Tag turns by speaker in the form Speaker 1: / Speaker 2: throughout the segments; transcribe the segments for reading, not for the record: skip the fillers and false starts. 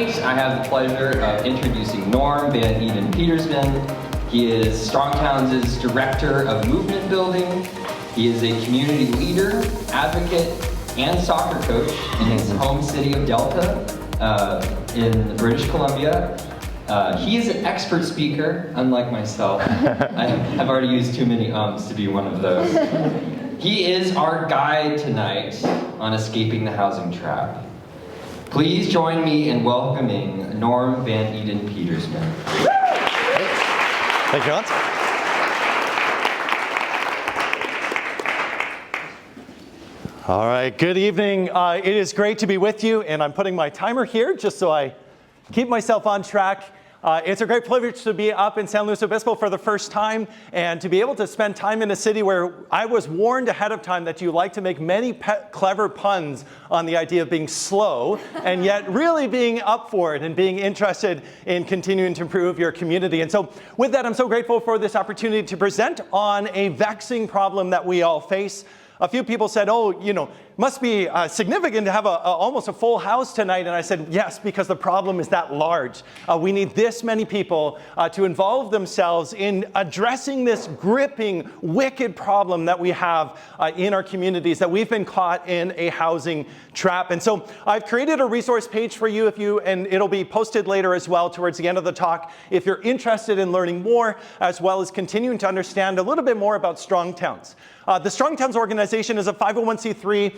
Speaker 1: Tonight, I have the pleasure of introducing Norm Van Eden Petersman. He is Strongtown's Director of Movement Building. He is a community leader, advocate, and soccer coach in his home city of Delta in British Columbia. He is an expert speaker, unlike myself. I've already used too many ums to be one of those. He is our guide tonight on escaping the housing trap. Please join me in welcoming Norm Van Eden Petersman.
Speaker 2: Thank you, Hans. All right, good evening. It is great to be with you, and I'm putting my timer here just so I keep myself on track. It's a great privilege to be up in San Luis Obispo for the first time and to be able to spend time in a city where I was warned ahead of time that you like to make many clever puns on the idea of being slow and yet really being up for it and being interested in continuing to improve your community. And so with that, I'm so grateful for this opportunity to present on a vexing problem that we all face. A few people said, oh, must be significant to have almost a full house tonight. And I said, yes, because the problem is that large. We need this many people to involve themselves in addressing this gripping, wicked problem that we have in our communities, that we've been caught in a housing trap. And so I've created a resource page for you, and it'll be posted later as well towards the end of the talk, if you're interested in learning more, as well as continuing to understand a little bit more about Strongtowns. The Strongtowns organization is a 501c3,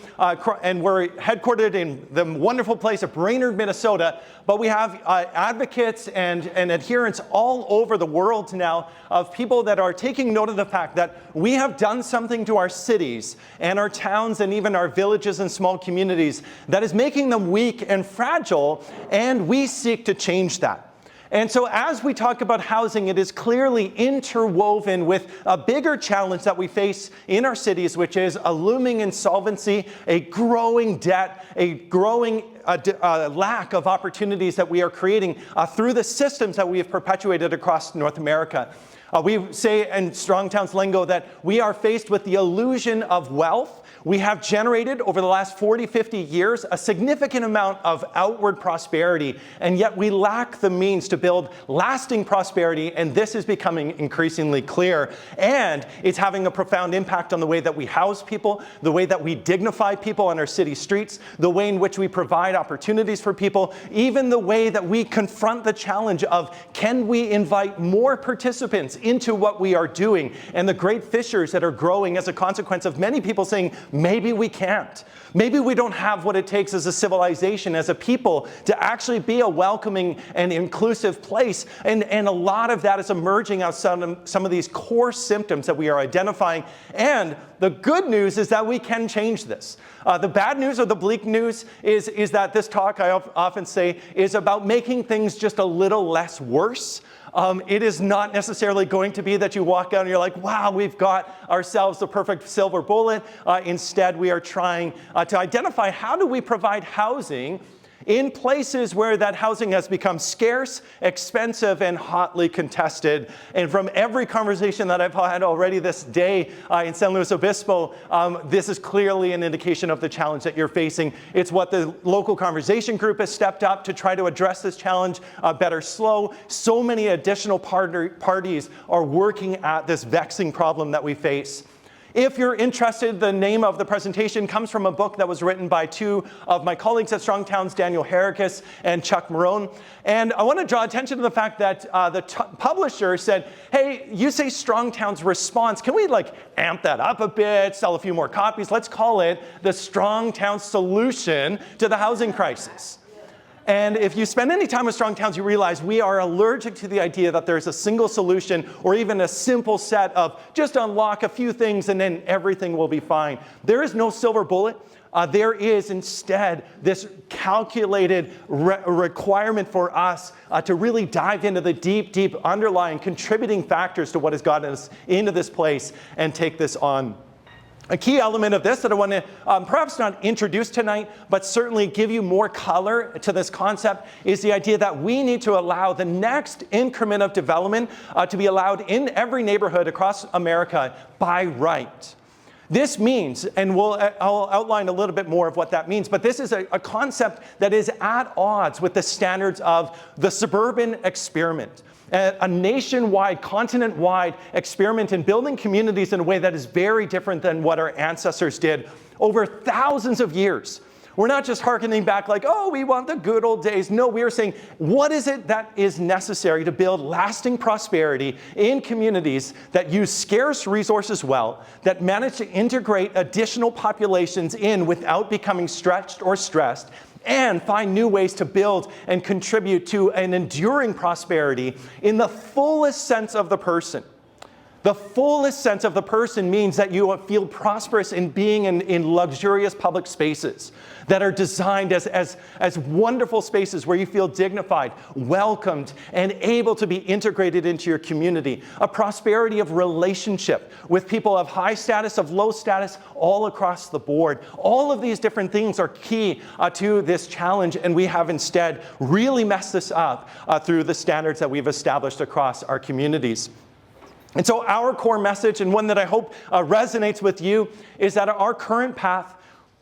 Speaker 2: and we're headquartered in the wonderful place of Brainerd, Minnesota. But we have advocates and adherents all over the world now of people that are taking note of the fact that we have done something to our cities and our towns and even our villages and small communities that is making them weak and fragile, and we seek to change that. And so as we talk about housing, it is clearly interwoven with a bigger challenge that we face in our cities, which is a looming insolvency, a growing debt, a growing lack of opportunities that we are creating through the systems that we have perpetuated across North America. We say in Strongtown's lingo that we are faced with the illusion of wealth. We have generated over the last 40, 50 years a significant amount of outward prosperity, and yet we lack the means to build lasting prosperity, and this is becoming increasingly clear. And it's having a profound impact on the way that we house people, the way that we dignify people on our city streets, the way in which we provide opportunities for people, even the way that we confront the challenge of can we invite more participants into what we are doing, and the great fissures that are growing as a consequence of many people saying, maybe we can't. Maybe we don't have what it takes as a civilization, as a people, to actually be a welcoming and inclusive place. And a lot of that is emerging out of some of these core symptoms that we are identifying. And the good news is that we can change this. The bad news, or the bleak news, is that this talk, I often say, is about making things just a little less worse. It is not necessarily going to be that you walk out and you're like, wow, we've got ourselves the perfect silver bullet. Instead, we are trying to identify how do we provide housing in places where that housing has become scarce, expensive, and hotly contested. And from every conversation that I've had already this day in San Luis Obispo, this is clearly an indication of the challenge that you're facing. It's what the local conversation group has stepped up to try to address this challenge, Better SLO. So many additional parties are working at this vexing problem that we face. If you're interested, the name of the presentation comes from a book that was written by two of my colleagues at Strongtowns, Daniel Herricus and Chuck Marone. And I want to draw attention to the fact that the publisher said, hey, you say Strongtowns response. Can we amp that up a bit, sell a few more copies? Let's call it the Strongtowns solution to the housing crisis. And if you spend any time with Strongtowns, you realize we are allergic to the idea that there's a single solution or even a simple set of just unlock a few things and then everything will be fine. There is no silver bullet. There is instead this calculated requirement for us to really dive into the deep, deep underlying contributing factors to what has gotten us into this place and take this on. A key element of this that I want to perhaps not introduce tonight, but certainly give you more color to this concept, is the idea that we need to allow the next increment of development to be allowed in every neighborhood across America by right. This means, and I'll outline a little bit more of what that means, but this is a concept that is at odds with the standards of the suburban experiment. A nationwide, continent-wide experiment in building communities in a way that is very different than what our ancestors did over thousands of years. We're not just hearkening back like, oh, we want the good old days. No, we are saying, what is it that is necessary to build lasting prosperity in communities that use scarce resources well, that manage to integrate additional populations in without becoming stretched or stressed, and find new ways to build and contribute to an enduring prosperity in the fullest sense of the person. The fullest sense of the person means that you feel prosperous in being in luxurious public spaces that are designed as wonderful spaces where you feel dignified, welcomed, and able to be integrated into your community. A prosperity of relationship with people of high status, of low status, all across the board. All of these different things are key to this challenge, and we have instead really messed this up through the standards that we've established across our communities. And so our core message, and one that I hope resonates with you, is that our current path,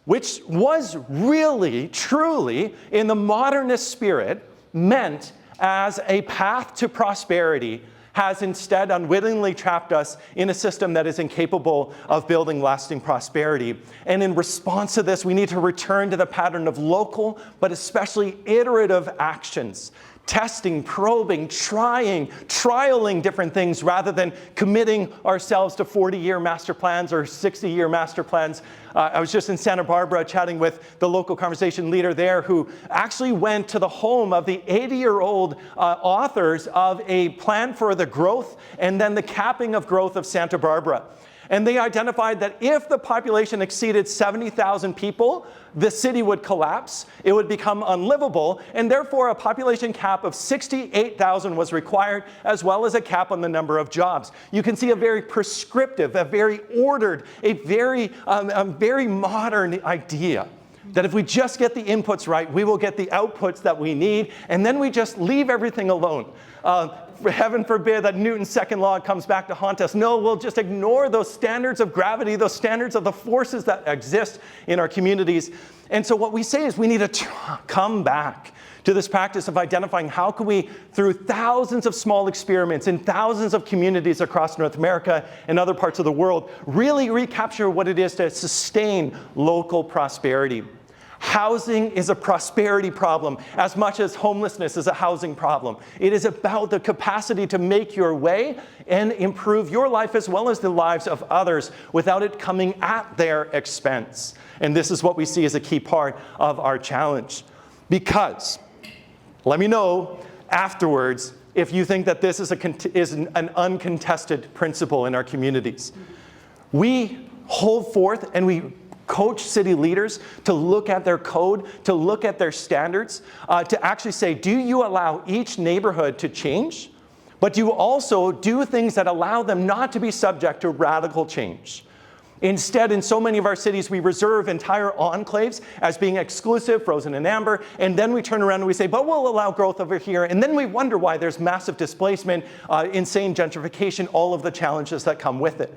Speaker 2: which was really, truly, in the modernist spirit, meant as a path to prosperity, has instead unwittingly trapped us in a system that is incapable of building lasting prosperity. And in response to this, we need to return to the pattern of local, but especially iterative actions. Testing, probing, trialing different things rather than committing ourselves to 40-year master plans or 60-year master plans. I was just in Santa Barbara chatting with the local conversation leader there who actually went to the home of the 80-year-old authors of a plan for the growth and then the capping of growth of Santa Barbara. And they identified that if the population exceeded 70,000 people, the city would collapse, it would become unlivable, and therefore a population cap of 68,000 was required, as well as a cap on the number of jobs. You can see a very prescriptive, a very ordered, a very modern idea that if we just get the inputs right, we will get the outputs that we need, and then we just leave everything alone. Heaven forbid that Newton's second law comes back to haunt us. No, we'll just ignore those standards of gravity, those standards of the forces that exist in our communities. And so what we say is we need to come back to this practice of identifying how can we, through thousands of small experiments in thousands of communities across North America and other parts of the world, really recapture what it is to sustain local prosperity. Housing is a prosperity problem as much as homelessness is a housing problem. It is about the capacity to make your way and improve your life as well as the lives of others without it coming at their expense. And this is what we see as a key part of our challenge. Because, let me know afterwards if you think that this is an uncontested principle in our communities. We hold forth and we coach city leaders to look at their code, to look at their standards, to actually say, do you allow each neighborhood to change? But do you also do things that allow them not to be subject to radical change? Instead, in so many of our cities, we reserve entire enclaves as being exclusive, frozen in amber, and then we turn around and we say, but we'll allow growth over here, and then we wonder why there's massive displacement, insane gentrification, all of the challenges that come with it.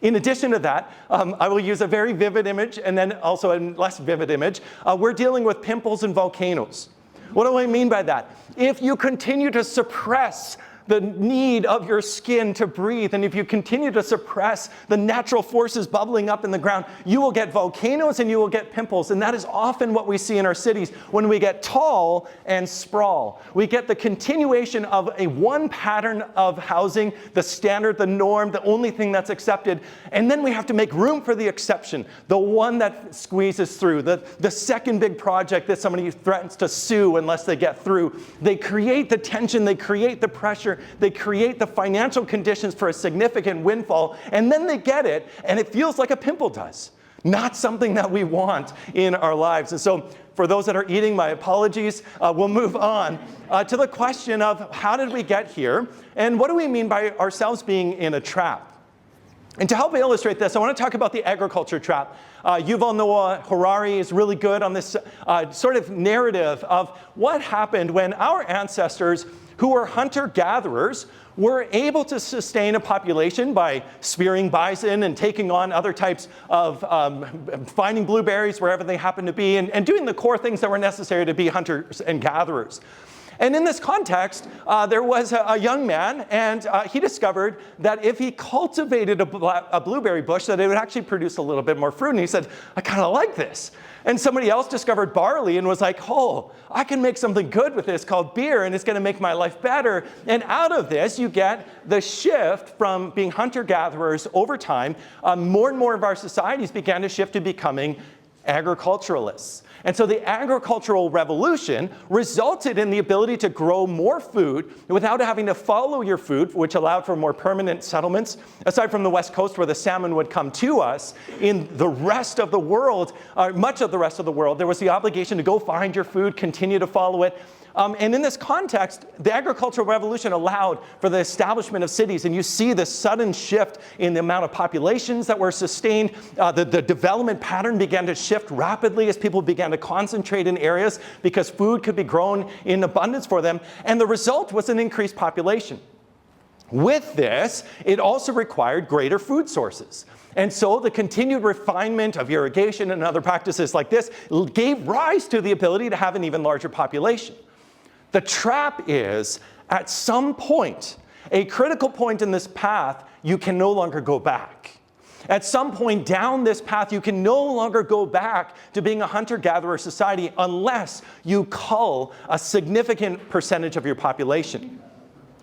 Speaker 2: In addition to that, I will use a very vivid image and then also a less vivid image. We're dealing with pimples and volcanoes. What do I mean by that? If you continue to suppress the need of your skin to breathe, and if you continue to suppress the natural forces bubbling up in the ground, you will get volcanoes and you will get pimples. And that is often what we see in our cities when we get tall and sprawl. We get the continuation of a one pattern of housing, the standard, the norm, the only thing that's accepted. And then we have to make room for the exception, the one that squeezes through, the second big project that somebody threatens to sue unless they get through. They create the tension, they create the pressure, they create the financial conditions for a significant windfall, and then they get it, and it feels like a pimple does. Not something that we want in our lives. And so for those that are eating, my apologies. We'll move on to the question of how did we get here, and what do we mean by ourselves being in a trap? And to help illustrate this, I want to talk about the agriculture trap. Yuval Noah Harari is really good on this sort of narrative of what happened when our ancestors, who were hunter-gatherers, were able to sustain a population by spearing bison and taking on other types of finding blueberries wherever they happen to be, and doing the core things that were necessary to be hunters and gatherers. And in this context, there was a young man, and he discovered that if he cultivated a blueberry bush, that it would actually produce a little bit more fruit. And he said, I kind of like this. And somebody else discovered barley and was like, oh, I can make something good with this called beer, and it's going to make my life better. And out of this, you get the shift from being hunter-gatherers over time. More and more of our societies began to shift to becoming agriculturalists. And so the agricultural revolution resulted in the ability to grow more food without having to follow your food, which allowed for more permanent settlements. Aside from the West Coast where the salmon would come to us, in the rest of the world, much of the rest of the world, there was the obligation to go find your food, continue to follow it. And in this context, the agricultural revolution allowed for the establishment of cities, and you see this sudden shift in the amount of populations that were sustained. The development pattern began to shift rapidly as people began to concentrate in areas because food could be grown in abundance for them, and the result was an increased population. With this, it also required greater food sources. And so the continued refinement of irrigation and other practices like this gave rise to the ability to have an even larger population. The trap is, at some point, a critical point in this path, you can no longer go back. At some point down this path, you can no longer go back to being a hunter-gatherer society unless you cull a significant percentage of your population.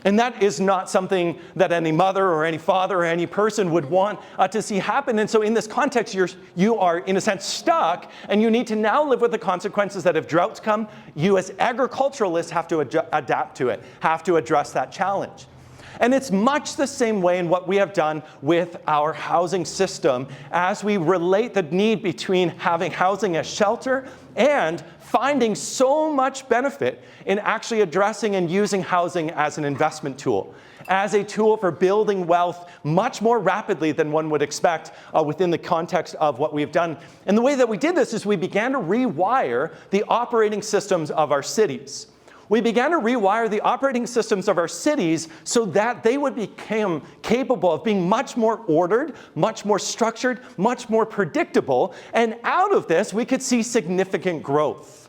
Speaker 2: And that is not something that any mother or any father or any person would want to see happen. And so in this context, you are, in a sense, stuck, and you need to now live with the consequences that if droughts come, you as agriculturalists have to adapt to it, have to address that challenge. And it's much the same way in what we have done with our housing system as we relate the need between having housing as shelter and finding so much benefit in actually addressing and using housing as an investment tool, as a tool for building wealth much more rapidly than one would expect within the context of what we've done. And the way that we did this is we began to rewire the operating systems of our cities. We began to rewire the operating systems of our cities so that they would become capable of being much more ordered, much more structured, much more predictable, and out of this we could see significant growth.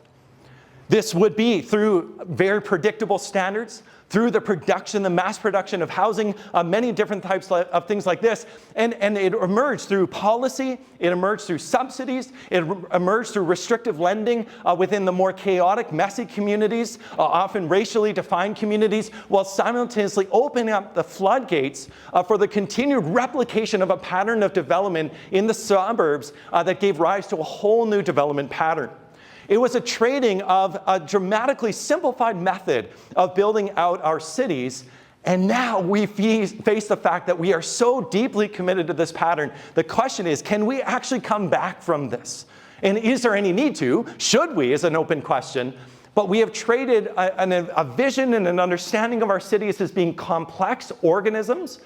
Speaker 2: This would be through very predictable standards, through the production, the mass production of housing, many different types of things like this. And it emerged through policy, it emerged through subsidies, it emerged through restrictive lending within the more chaotic, messy communities, often racially defined communities, while simultaneously opening up the floodgates for the continued replication of a pattern of development in the suburbs that gave rise to a whole new development pattern. It was a trading of a dramatically simplified method of building out our cities, and now we face the fact that we are so deeply committed to this pattern. The question is, can we actually come back from this? And is there any need to? Should we, is an open question. But we have traded a vision and an understanding of our cities as being complex organisms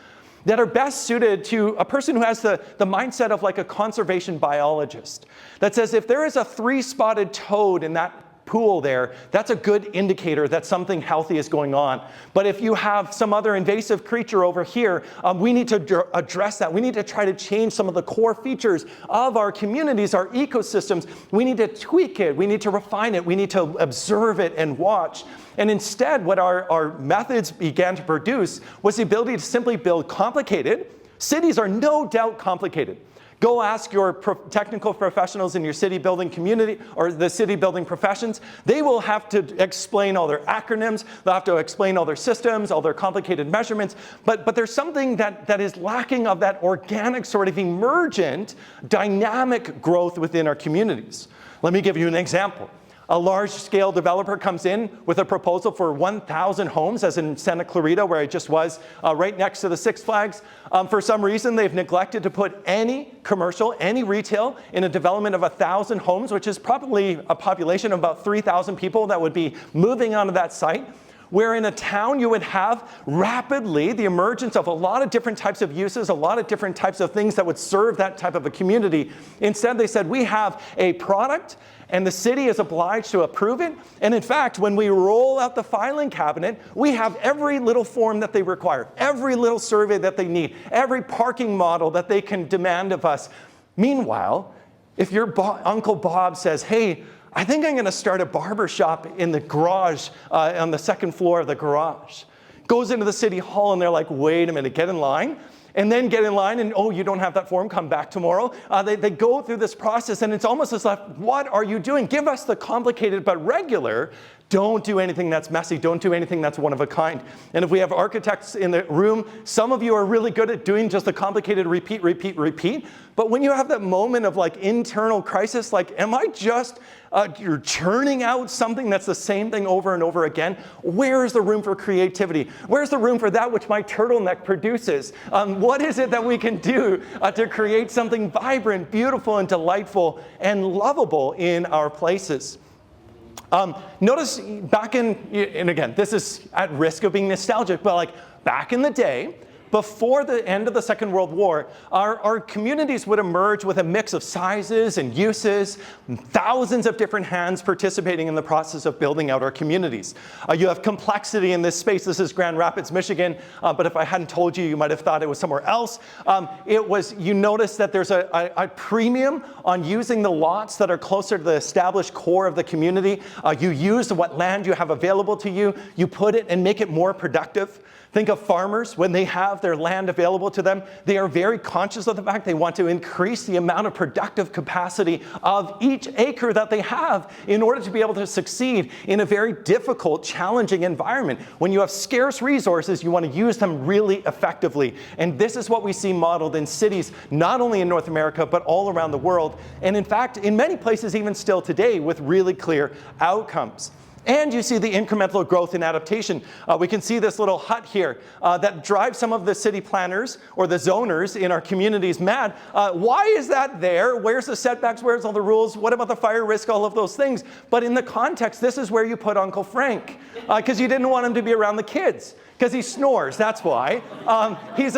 Speaker 2: that are best suited to a person who has the mindset of like a conservation biologist. That says if there is a 3-spotted toad in that pool there, that's a good indicator that something healthy is going on. But if you have some other invasive creature over here, we need to address that. We need to try to change some of the core features of our communities, our ecosystems. We need to tweak it. We need to refine it. We need to observe it and watch. And instead, what our methods began to produce was the ability to simply build complicated. Cities are no doubt complicated. Go ask your technical professionals in your city building community or the city building professions. They will have to explain all their acronyms. They'll have to explain all their systems, all their complicated measurements. But there's something that is lacking of that organic sort of emergent, dynamic growth within our communities. Let me give you an example. A large-scale developer comes in with a proposal for 1,000 homes, as in Santa Clarita, where I just was, right next to the Six Flags. For some reason, they've neglected to put any commercial, any retail in a development of 1,000 homes, which is probably a population of about 3,000 people that would be moving onto that site. where in a town you would have rapidly the emergence of a lot of different types of uses, a lot of different types of things that would serve that type of a community. Instead, they said, we have a product, and the city is obliged to approve it. And in fact, when we roll out the filing cabinet, we have every little form that they require, every little survey that they need, every parking model that they can demand of us. Meanwhile, if your Uncle Bob says, hey, I think I'm going to start a barber shop in the garage, on the second floor of the garage. Goes into the city hall and they're like, wait a minute, get in line. And then get in line and, oh, you don't have that form, come back tomorrow. They go through this process and it's almost as if, what are you doing? Give us the complicated but regular. Don't do anything that's messy. Don't do anything that's one of a kind. And if we have architects in the room, some of you are really good at doing just the complicated repeat, repeat, repeat. But when you have that moment of like internal crisis, like, am I just, you're churning out something that's the same thing over and over again? Where is the room for creativity? Where's the room for that which my turtleneck produces? What is it that we can do to create something vibrant, beautiful, and delightful and lovable in our places? Notice back in, and again, this is at risk of being nostalgic, but like back in the day, before the end of the Second World War, our communities would emerge with a mix of sizes and uses, thousands of different hands participating in the process of building out our communities. You have complexity in this space. This is Grand Rapids, Michigan, but if I hadn't told you, you might have thought it was somewhere else. You notice that there's a premium on using the lots that are closer to the established core of the community. You use what land you have available to you, you put it and make it more productive. Think of farmers, when they have their land available to them, they are very conscious of the fact they want to increase the amount of productive capacity of each acre that they have in order to be able to succeed in a very difficult, challenging environment. When you have scarce resources, you want to use them really effectively. And this is what we see modeled in cities, not only in North America, but all around the world. And in fact, in many places, even still today, with really clear outcomes. And you see the incremental growth and adaptation. We can see this little hut here that drives some of the city planners or the zoners in our communities mad. Why is that there? Where's the setbacks? Where's all the rules? What about the fire risk? All of those things. But in the context, this is where you put Uncle Frank, because you didn't want him to be around the kids. Because he snores, that's why. He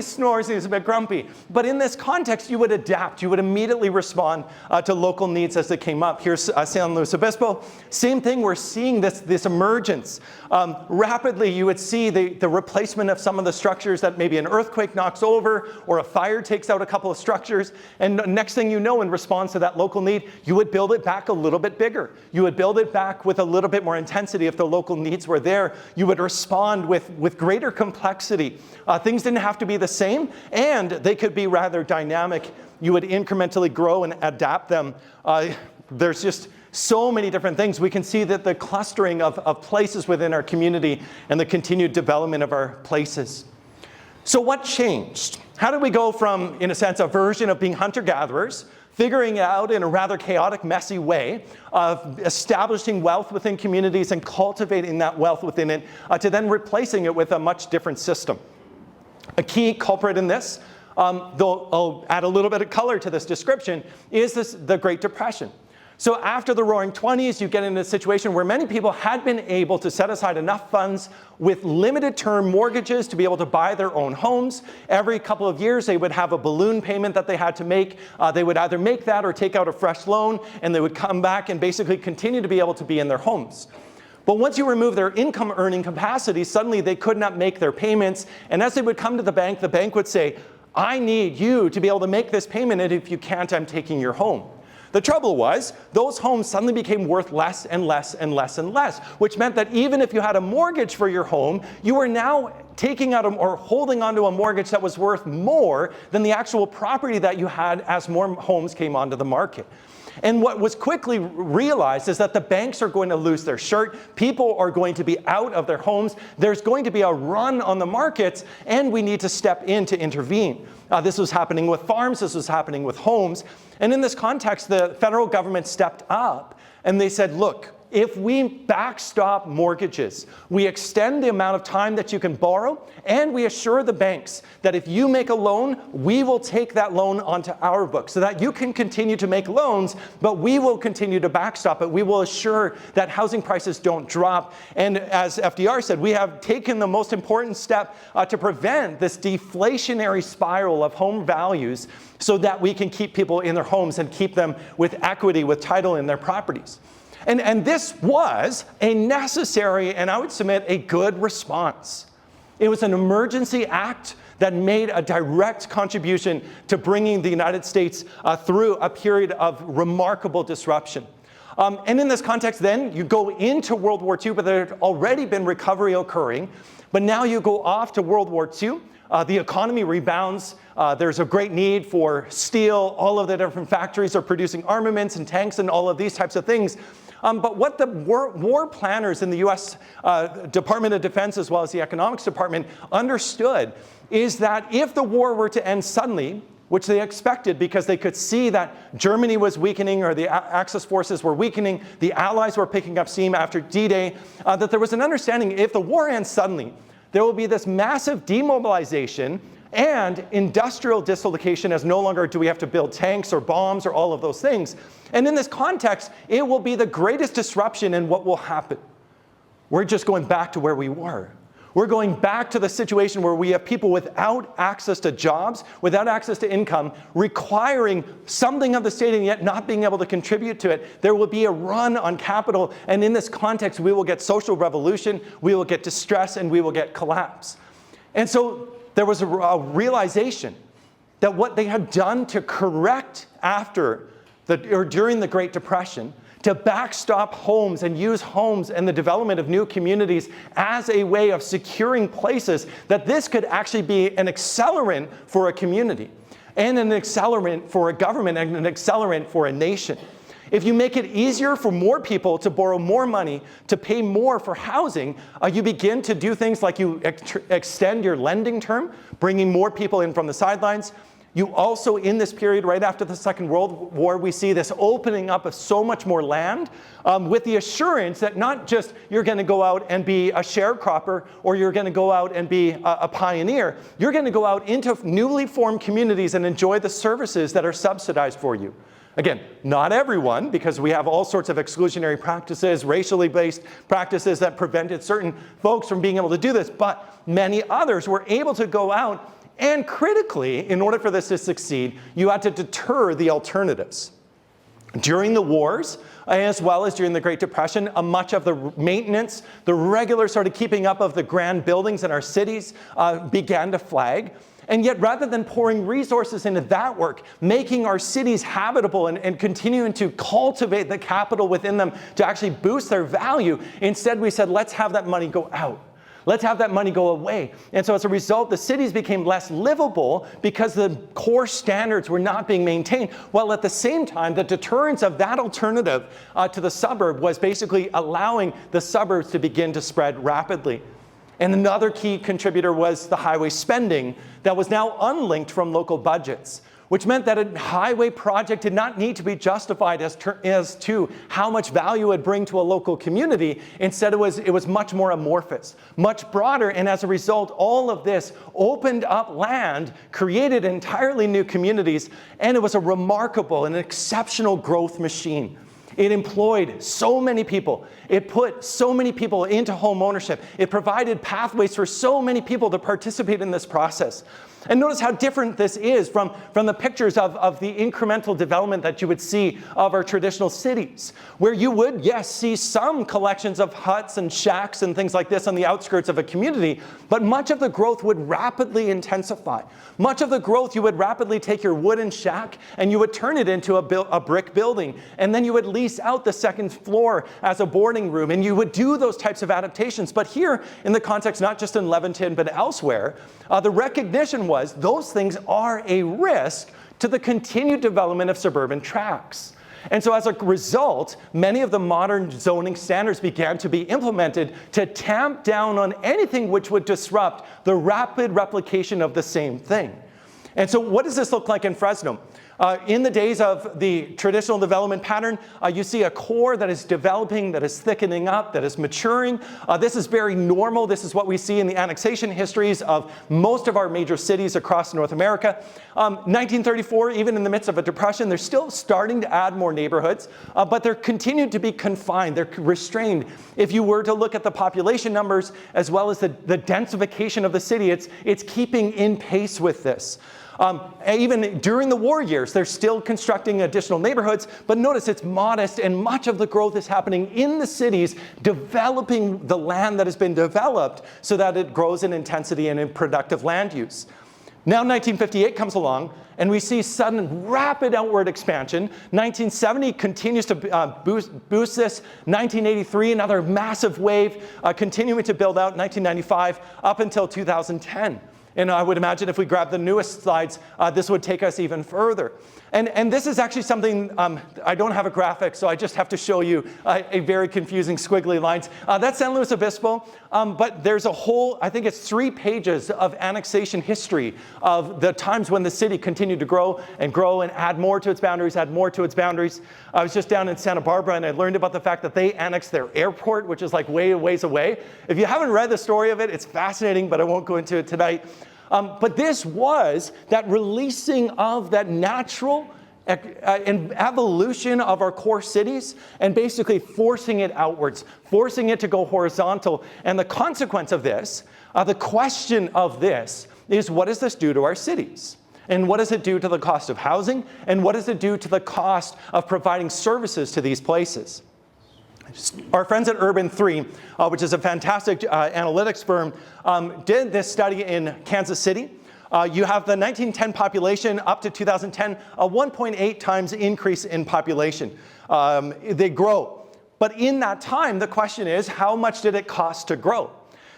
Speaker 2: snores and he's a bit grumpy. But in this context, you would adapt. You would immediately respond to local needs as they came up. Here's San Luis Obispo. Same thing, we're seeing this emergence. Rapidly, you would see the replacement of some of the structures that maybe an earthquake knocks over or a fire takes out a couple of structures. And next thing you know, in response to that local need, you would build it back a little bit bigger. You would build it back with a little bit more intensity if the local needs were there. You would respond with greater complexity. Things didn't have to be the same, and they could be rather dynamic. You would incrementally grow and adapt them. There's just so many different things. We can see that the clustering of places within our community and the continued development of our places. So what changed? How did we go from, in a sense, a version of being hunter-gatherers, figuring it out in a rather chaotic, messy way, of establishing wealth within communities and cultivating that wealth within it, to then replacing it with a much different system? A key culprit in this, though I'll add a little bit of color to this description, is the Great Depression. So after the Roaring 20s, you get into a situation where many people had been able to set aside enough funds with limited term mortgages to be able to buy their own homes. Every couple of years, they would have a balloon payment that they had to make. They would either make that or take out a fresh loan, and they would come back and basically continue to be able to be in their homes. But once you remove their income earning capacity, suddenly they could not make their payments. And as they would come to the bank would say, I need you to be able to make this payment, and if you can't, I'm taking your home. The trouble was, those homes suddenly became worth less and less and less and less, which meant that even if you had a mortgage for your home, you were now taking out or holding onto a mortgage that was worth more than the actual property that you had as more homes came onto the market. And what was quickly realized is that the banks are going to lose their shirt, people are going to be out of their homes, there's going to be a run on the markets, and we need to step in to intervene. This was happening with farms, this was happening with homes, and in this context, the federal government stepped up and they said, look, if we backstop mortgages, we extend the amount of time that you can borrow, and we assure the banks that if you make a loan, we will take that loan onto our books so that you can continue to make loans, but we will continue to backstop it. We will assure that housing prices don't drop. And as FDR said, we have taken the most important step to prevent this deflationary spiral of home values so that we can keep people in their homes and keep them with equity, with title in their properties. And this was a necessary, and I would submit, a good response. It was an emergency act that made a direct contribution to bringing the United States through a period of remarkable disruption. And in this context, then, you go into World War II, but there had already been recovery occurring. But now you go off to World War II. The economy rebounds. There's a great need for steel. All of the different factories are producing armaments and tanks and all of these types of things. But what the war planners in the US Department of Defense, as well as the Economics Department, understood is that if the war were to end suddenly, which they expected because they could see that Germany was weakening or the Axis forces were weakening, the Allies were picking up steam after D-Day, that there was an understanding if the war ends suddenly, there will be this massive demobilization and industrial dislocation, as no longer do we have to build tanks or bombs or all of those things. And in this context, it will be the greatest disruption in what will happen. We're just going back to where we were. We're going back to the situation where we have people without access to jobs, without access to income, requiring something of the state and yet not being able to contribute to it. There will be a run on capital, and in this context, we will get social revolution, we will get distress, and we will get collapse. And so there was a realization that what they had done to correct after or during the Great Depression, to backstop homes and use homes and the development of new communities as a way of securing places, that this could actually be an accelerant for a community and an accelerant for a government and an accelerant for a nation. If you make it easier for more people to borrow more money, to pay more for housing, you begin to do things like you extend your lending term, bringing more people in from the sidelines. You also, in this period right after the Second World War, we see this opening up of so much more land with the assurance that not just you're going to go out and be a sharecropper or you're going to go out and be a pioneer, you're going to go out into newly formed communities and enjoy the services that are subsidized for you. Again, not everyone, because we have all sorts of exclusionary practices, racially based practices that prevented certain folks from being able to do this, but many others were able to go out. And critically, in order for this to succeed, you had to deter the alternatives. During the wars, as well as during the Great Depression, much of the maintenance, the regular sort of keeping up of the grand buildings in our cities began to flag. And yet, rather than pouring resources into that work, making our cities habitable and continuing to cultivate the capital within them to actually boost their value, instead we said, let's have that money go out. Let's have that money go away. And so as a result, the cities became less livable because the core standards were not being maintained, while at the same time, the deterrence of that alternative to the suburb was basically allowing the suburbs to begin to spread rapidly. And another key contributor was the highway spending that was now unlinked from local budgets, which meant that a highway project did not need to be justified as to how much value it would bring to a local community. Instead, it was much more amorphous, much broader, and as a result, all of this opened up land, created entirely new communities, and it was a remarkable and exceptional growth machine. It employed so many people. It put so many people into home ownership. It provided pathways for so many people to participate in this process. And notice how different this is from the pictures of the incremental development that you would see of our traditional cities, where you would, yes, see some collections of huts and shacks and things like this on the outskirts of a community, but much of the growth would rapidly intensify. Much of the growth, you would rapidly take your wooden shack and you would turn it into a brick building, and then you would lease out the second floor as a boarding room, and you would do those types of adaptations. But here, in the context, not just in Leventon, but elsewhere, the recognition was those things are a risk to the continued development of suburban tracts. And so as a result, many of the modern zoning standards began to be implemented to tamp down on anything which would disrupt the rapid replication of the same thing. And so what does this look like in Fresno? In the days of the traditional development pattern, you see a core that is developing, that is thickening up, that is maturing. This is very normal. This is what we see in the annexation histories of most of our major cities across North America. 1934, even in the midst of a depression, they're still starting to add more neighborhoods, but they're continued to be confined. They're restrained. If you were to look at the population numbers as well as the densification of the city, it's keeping in pace with this. Even during the war years, they're still constructing additional neighborhoods, but notice it's modest, and much of the growth is happening in the cities, developing the land that has been developed so that it grows in intensity and in productive land use. Now 1958 comes along, and we see sudden rapid outward expansion. 1970 continues to boost this. 1983, another massive wave, continuing to build out. 1995 up until 2010. And I would imagine if we grab the newest slides, this would take us even further. And this is actually something, I don't have a graphic, so I just have to show you a very confusing squiggly lines. That's San Luis Obispo, but there's a whole, I think it's 3 pages of annexation history of the times when the city continued to grow and add more to its boundaries, add more to its boundaries. I was just down in Santa Barbara, and I learned about the fact that they annexed their airport, which is like ways away. If you haven't read the story of it, it's fascinating, but I won't go into it tonight. But this was that releasing of that natural evolution of our core cities and basically forcing it outwards, forcing it to go horizontal. And the consequence of this, the question of this, is what does this do to our cities? And what does it do to the cost of housing? And what does it do to the cost of providing services to these places? Our friends at Urban3, which is a fantastic analytics firm, did this study in Kansas City. You have the 1910 population up to 2010, a 1.8 times increase in population. They grow. But in that time, the question is, how much did it cost to grow?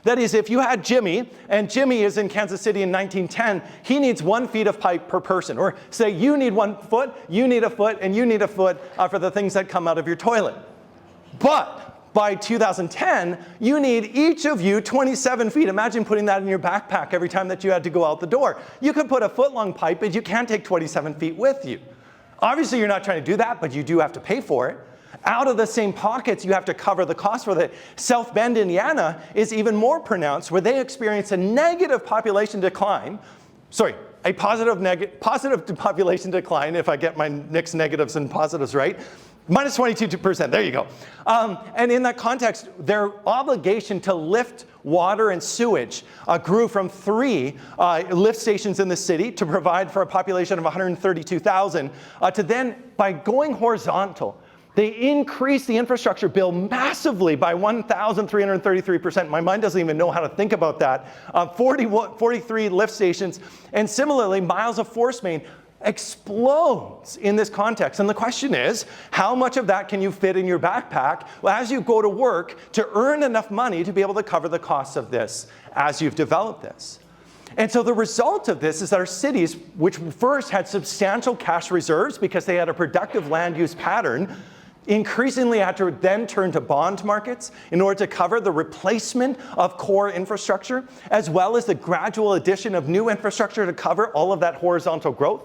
Speaker 2: That is, if you had Jimmy, and Jimmy is in Kansas City in 1910, he needs 1 foot of pipe per person. Or say you need 1 foot, you need a foot, and you need a foot for the things that come out of your toilet. But by 2010, you need each of you 27 feet. Imagine putting that in your backpack every time that you had to go out the door. You could put a foot-long pipe, but you can't take 27 feet with you. Obviously, you're not trying to do that, but you do have to pay for it. Out of the same pockets, you have to cover the cost for that. South Bend, Indiana is even more pronounced, where they experience a negative population decline. Sorry, a positive population decline, if I get my mixed negatives and positives right. Minus 22%, there you go. And in that context, their obligation to lift water and sewage grew from 3 lift stations in the city to provide for a population of 132,000 to then, by going horizontal, they increased the infrastructure bill massively by 1,333%. My mind doesn't even know how to think about that. 43 lift stations, and similarly, miles of force main explodes in this context. And the question is, how much of that can you fit in your backpack as you go to work to earn enough money to be able to cover the costs of this as you've developed this? And so the result of this is that our cities, which first had substantial cash reserves because they had a productive land use pattern, increasingly had to then turn to bond markets in order to cover the replacement of core infrastructure, as well as the gradual addition of new infrastructure to cover all of that horizontal growth.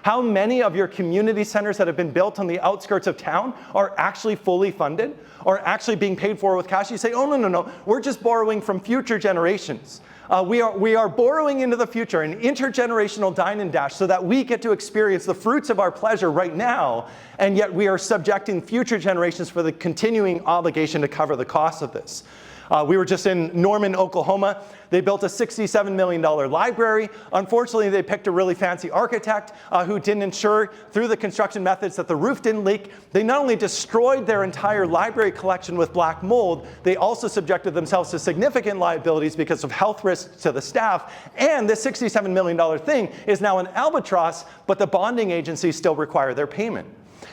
Speaker 2: How many of your community centers that have been built on the outskirts of town are actually fully funded or actually being paid for with cash? You say, oh, no, we're just borrowing from future generations. We are borrowing into the future, an intergenerational dine and dash, so that we get to experience the fruits of our pleasure right now, and yet we are subjecting future generations for the continuing obligation to cover the cost of this. We were just in Norman, Oklahoma. They built a $67 million library. Unfortunately, they picked a really fancy architect who didn't ensure through the construction methods that the roof didn't leak. They not only destroyed their entire library collection with black mold, they also subjected themselves to significant liabilities because of health risks to the staff. And this $67 million thing is now an albatross, but the bonding agencies still require their payment.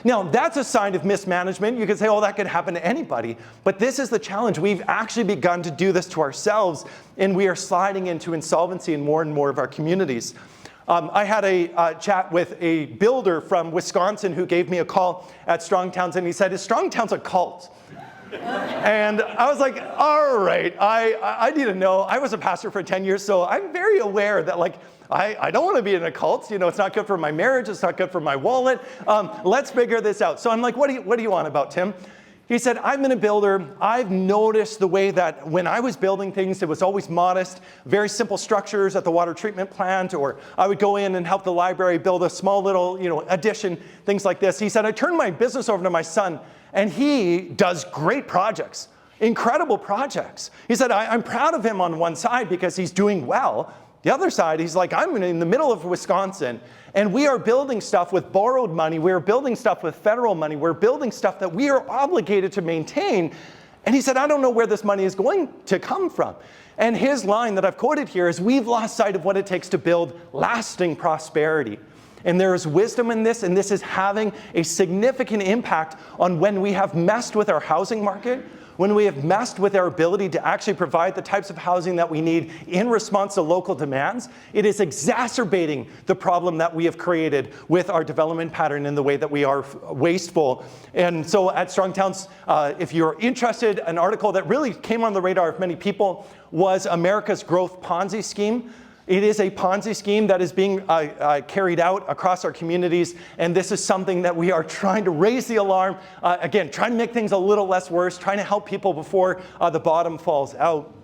Speaker 2: Now, that's a sign of mismanagement. You could say, oh, that could happen to anybody. But this is the challenge. We've actually begun to do this to ourselves, and we are sliding into insolvency in more and more of our communities. I had a chat with a builder from Wisconsin who gave me a call at Strong Towns, and he said, is Strong Towns a cult? And I was like, all right, I need to know. I was a pastor for 10 years, so I'm very aware that like, I don't want to be in a cult. You know, it's not good for my marriage. It's not good for my wallet. Let's figure this out. So I'm like, what do you want about, Tim? He said, I've been a builder. I've noticed the way that when I was building things, it was always modest, very simple structures at the water treatment plant, or I would go in and help the library build a small little, addition, things like this. He said, I turned my business over to my son, and he does great projects, incredible projects. He said, I'm proud of him on one side because he's doing well. The other side, he's like, I'm in the middle of Wisconsin, and we are building stuff with borrowed money. We're building stuff with federal money. We're building stuff that we are obligated to maintain. And he said, I don't know where this money is going to come from. And his line that I've quoted here is, we've lost sight of what it takes to build lasting prosperity. And there is wisdom in this, and this is having a significant impact on when we have messed with our housing market, when we have messed with our ability to actually provide the types of housing that we need in response to local demands. It is exacerbating the problem that we have created with our development pattern in the way that we are wasteful. And so at Strong Towns, if you're interested, an article that really came on the radar of many people was America's Growth Ponzi Scheme. It is a Ponzi scheme that is being carried out across our communities, and this is something that we are trying to raise the alarm. Again, trying to make things a little less worse, trying to help people before the bottom falls out.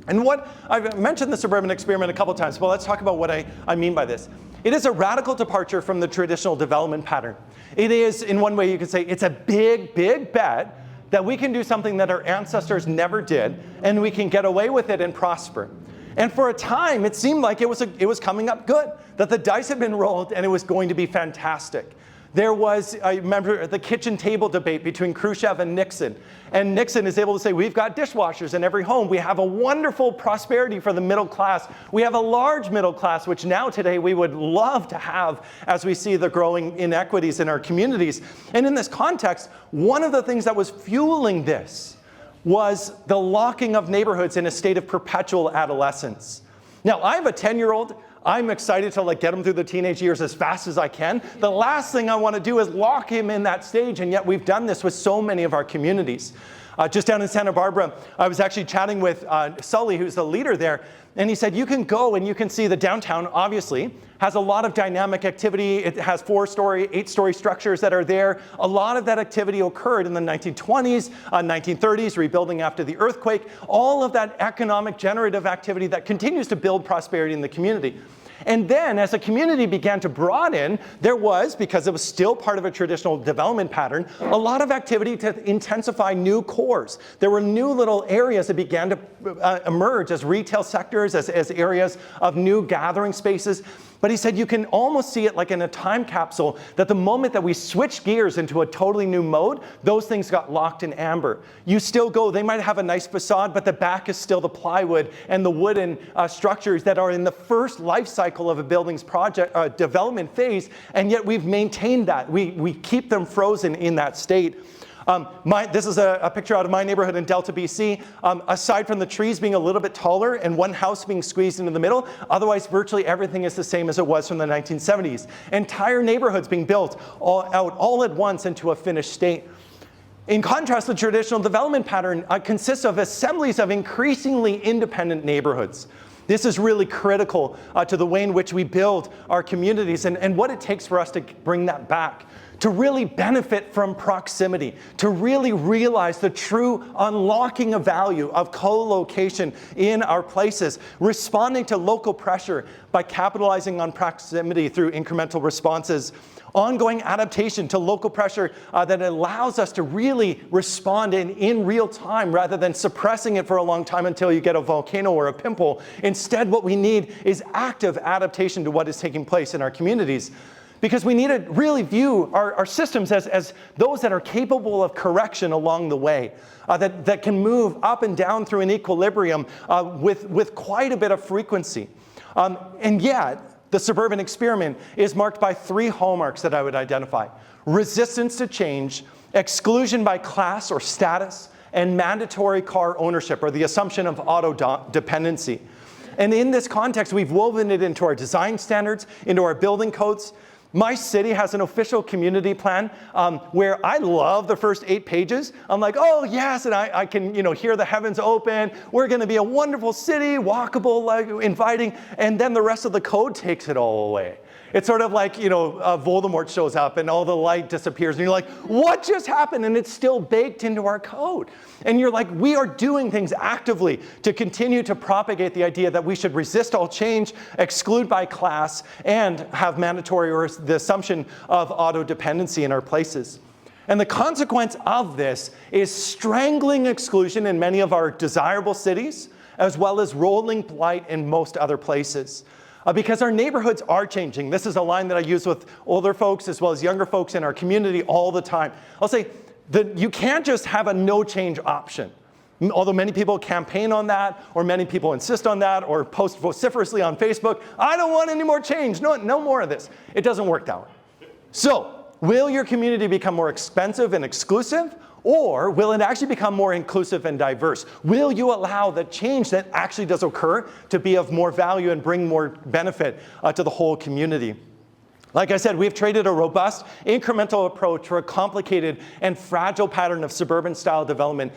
Speaker 2: And what I've mentioned the suburban experiment a couple times, but let's talk about what I mean by this. It is a radical departure from the traditional development pattern. It is, in one way you could say, it's a big, big bet that we can do something that our ancestors never did, and we can get away with it and prosper. And for a time, it seemed like it was coming up good, that the dice had been rolled and it was going to be fantastic. There was, I remember the kitchen table debate between Khrushchev and Nixon. And Nixon is able to say, we've got dishwashers in every home. We have a wonderful prosperity for the middle class. We have a large middle class, which now today we would love to have as we see the growing inequities in our communities. And in this context, one of the things that was fueling this was the locking of neighborhoods in a state of perpetual adolescence. Now, I have a 10-year-old. I'm excited to get him through the teenage years as fast as I can. The last thing I want to do is lock him in that stage, and yet we've done this with so many of our communities. Just down in Santa Barbara, I was actually chatting with Sully, who's the leader there, and he said, you can go and you can see the downtown, obviously, has a lot of dynamic activity. It has 4-story, 8-story structures that are there. A lot of that activity occurred in the 1920s, 1930s, rebuilding after the earthquake, all of that economic generative activity that continues to build prosperity in the community. And then as the community began to broaden, there was, because it was still part of a traditional development pattern, a lot of activity to intensify new cores. There were new little areas that began to emerge as retail sectors, as areas of new gathering spaces. But he said you can almost see it like in a time capsule, that the moment that we switched gears into a totally new mode, those things got locked in amber. You still go, they might have a nice facade, but the back is still the plywood and the wooden structures that are in the first life cycle of a building's project development phase, and yet we've maintained that. We keep them frozen in that state. This is a picture out of my neighborhood in Delta, BC. Aside from the trees being a little bit taller and one house being squeezed into the middle, otherwise virtually everything is the same as it was from the 1970s. Entire neighborhoods being built all at once into a finished state. In contrast, the traditional development pattern consists of assemblies of increasingly independent neighborhoods. This is really critical to the way in which we build our communities and what it takes for us to bring that back, to really benefit from proximity, to really realize the true unlocking of value of co-location in our places, responding to local pressure by capitalizing on proximity through incremental responses, ongoing adaptation to local pressure that allows us to really respond in real time rather than suppressing it for a long time until you get a volcano or a pimple. Instead, what we need is active adaptation to what is taking place in our communities. Because we need to really view our systems as those that are capable of correction along the way, that can move up and down through an equilibrium with quite a bit of frequency. And yet, the suburban experiment is marked by 3 hallmarks that I would identify: resistance to change, exclusion by class or status, and mandatory car ownership, or the assumption of auto-dependency. And in this context, we've woven it into our design standards, into our building codes. My city has an official community plan where I love the first 8 pages. I'm like, oh yes, and I can hear the heavens open. We're going to be a wonderful city, walkable, like, inviting, and then the rest of the code takes it all away. It's sort of like, Voldemort shows up and all the light disappears and you're like, what just happened? And it's still baked into our code. And you're like, we are doing things actively to continue to propagate the idea that we should resist all change, exclude by class, and have mandatory or the assumption of auto-dependency in our places. And the consequence of this is strangling exclusion in many of our desirable cities, as well as rolling blight in most other places. Because our neighborhoods are changing. This is a line that I use with older folks as well as younger folks in our community all the time. I'll say that you can't just have a no change option. Although many people campaign on that, or many people insist on that, or post vociferously on Facebook, I don't want any more change, no more of this. It doesn't work that way. So, will your community become more expensive and exclusive? Or will it actually become more inclusive and diverse? Will you allow the change that actually does occur to be of more value and bring more benefit to the whole community? Like I said, we've traded a robust, incremental approach for a complicated and fragile pattern of suburban-style development.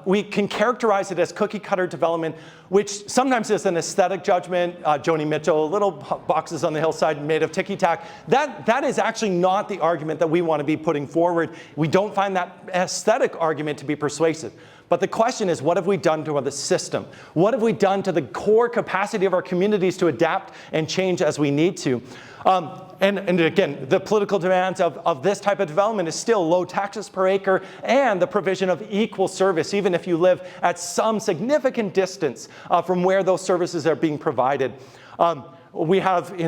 Speaker 2: We can characterize it as cookie-cutter development, which sometimes is an aesthetic judgment. Joni Mitchell, little boxes on the hillside made of ticky-tack. That is actually not the argument that we want to be putting forward. We don't find that aesthetic argument to be persuasive. But the question is, what have we done to the system? What have we done to the core capacity of our communities to adapt and change as we need to? And again, the political demands of this type of development is still low taxes per acre and the provision of equal service, even if you live at some significant distance from where those services are being provided. We have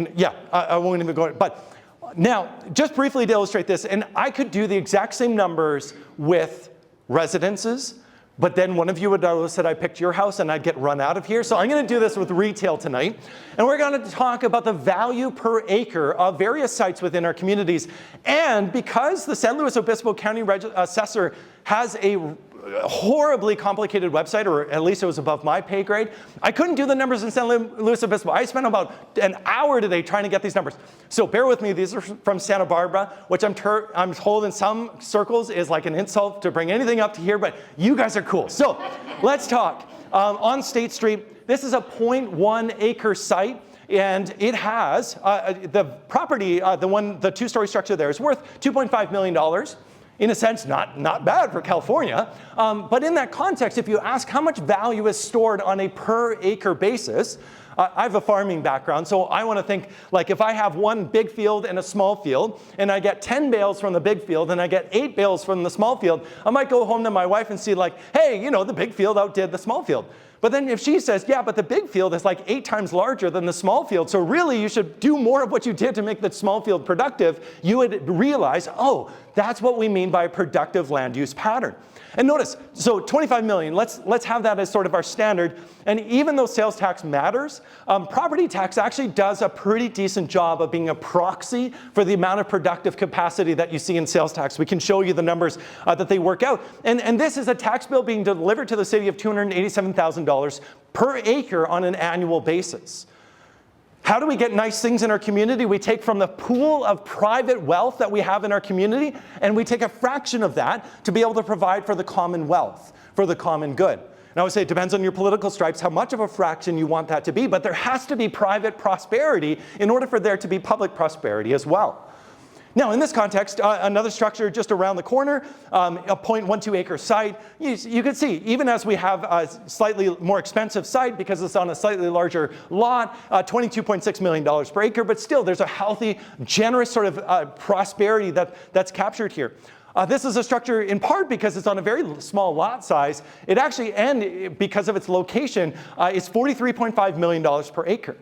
Speaker 2: I won't even go, but now, just briefly to illustrate this, and I could do the exact same numbers with residences, but then one of you would notice that I picked your house and I'd get run out of here. So I'm going to do this with retail tonight. And we're going to talk about the value per acre of various sites within our communities. And because the San Luis Obispo County Assessor has a horribly complicated website, or at least it was above my pay grade, I couldn't do the numbers in San Luis Obispo. I spent about an hour today trying to get these numbers. So bear with me, these are from Santa Barbara, which I'm told in some circles is like an insult to bring anything up to here, but you guys are cool. So let's talk. On State Street, this is a 0.1 acre site. And it has, the property, the 2-story structure there is worth $2.5 million. In a sense, not bad for California. But in that context, if you ask how much value is stored on a per acre basis, I have a farming background, so I want to think, like, if I have one big field and a small field, and I get 10 bales from the big field, and I get 8 bales from the small field, I might go home to my wife and see, like, hey, the big field outdid the small field. But then if she says, yeah, but the big field is like 8 times larger than the small field, so really you should do more of what you did to make the small field productive, you would realize, oh, that's what we mean by a productive land use pattern. And notice, so 25 million, let's have that as sort of our standard. And even though sales tax matters, property tax actually does a pretty decent job of being a proxy for the amount of productive capacity that you see in sales tax. We can show you the numbers that they work out. And this is a tax bill being delivered to the city of $287,000 per acre on an annual basis. How do we get nice things in our community? We take from the pool of private wealth that we have in our community, and we take a fraction of that to be able to provide for the common wealth, for the common good. And I would say it depends on your political stripes how much of a fraction you want that to be, but there has to be private prosperity in order for there to be public prosperity as well. Now, in this context, another structure just around the corner, a 0.12 acre site, you can see, even as we have a slightly more expensive site because it's on a slightly larger lot, $22.6 million per acre, but still there's a healthy, generous sort of prosperity that's captured here. This is a structure in part because it's on a very small lot size. It actually, and because of its location, is $43.5 million per acre.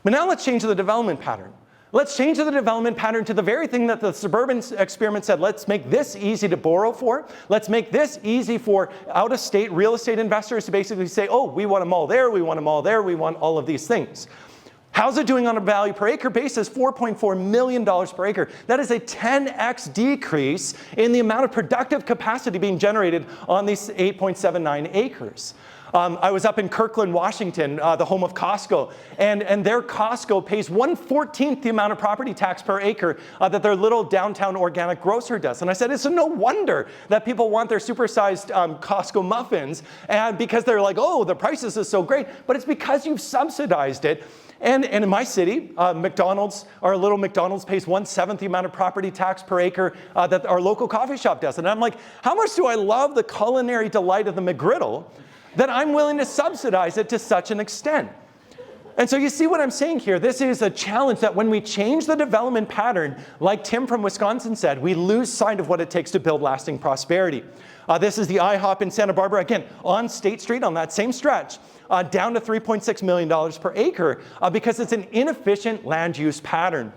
Speaker 2: But now let's change the development pattern. Let's change the development pattern to the very thing that the suburban experiment said, let's make this easy to borrow for. Let's make this easy for out-of-state real estate investors to basically say, oh, we want a mall there, we want a mall there, we want all of these things. How's it doing on a value per acre basis? $4.4 million per acre. That is a 10x decrease in the amount of productive capacity being generated on these 8.79 acres. I was up in Kirkland, Washington, the home of Costco, and their Costco pays 1/14 the amount of property tax per acre that their little downtown organic grocer does. And I said, it's no wonder that people want their supersized Costco muffins, and because they're like, oh, the prices are so great, but it's because you've subsidized it. And in my city, McDonald's, our little McDonald's pays 1/7 the amount of property tax per acre that our local coffee shop does. And I'm like, how much do I love the culinary delight of the McGriddle that I'm willing to subsidize it to such an extent? And so you see what I'm saying here. This is a challenge that when we change the development pattern, like Tim from Wisconsin said, we lose sight of what it takes to build lasting prosperity. This is the IHOP in Santa Barbara, again, on State Street on that same stretch, down to $3.6 million per acre because it's an inefficient land use pattern.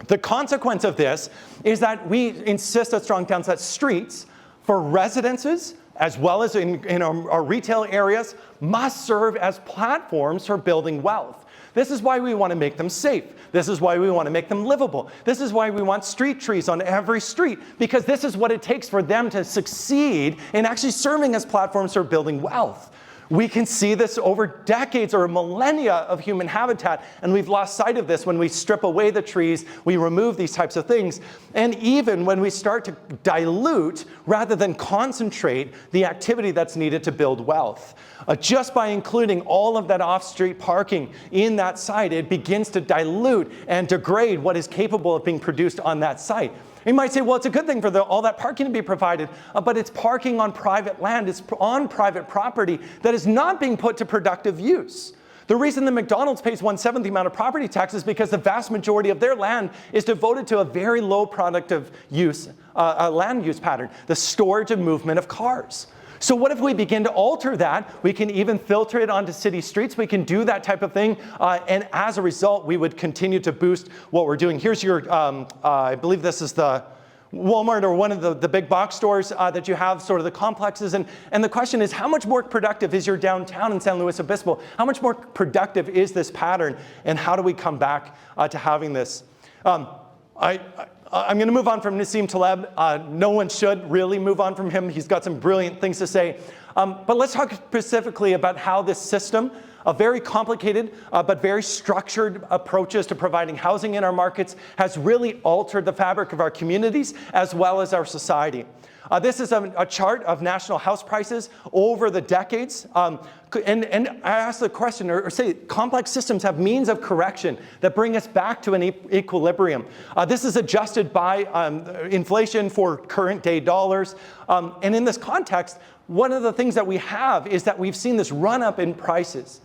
Speaker 2: The consequence of this is that we insist at Strong Towns that streets for residences, as well as in our retail areas, must serve as platforms for building wealth. This is why we want to make them safe. This is why we want to make them livable. This is why we want street trees on every street, because this is what it takes for them to succeed in actually serving as platforms for building wealth. We can see this over decades or millennia of human habitat, and we've lost sight of this when we strip away the trees, we remove these types of things, and even when we start to dilute rather than concentrate the activity that's needed to build wealth. Just by including all of that off-street parking in that site, it begins to dilute and degrade what is capable of being produced on that site. You might say, well, it's a good thing for all that parking to be provided, but it's parking on private land, it's on private property that is not being put to productive use. The reason the McDonald's pays 1/7 the amount of property tax is because the vast majority of their land is devoted to a very low productive use, land use pattern, the storage and movement of cars. So what if we begin to alter that? We can even filter it onto city streets. We can do that type of thing. And as a result, we would continue to boost what we're doing. Here's your, I believe this is the Walmart or one of the big box stores that you have, sort of the complexes. And the question is, how much more productive is your downtown in San Luis Obispo? How much more productive is this pattern? And how do we come back to having this? I'm going to move on from Nassim Taleb. No one should really move on from him. He's got some brilliant things to say. But let's talk specifically about how this system, a very complicated but very structured approaches to providing housing in our markets, has really altered the fabric of our communities as well as our society. This is a chart of national house prices over the decades. And I ask the question, or say, complex systems have means of correction that bring us back to an equilibrium. This is adjusted by inflation for current day dollars. And in this context, one of the things that we have is that we've seen this run up in prices.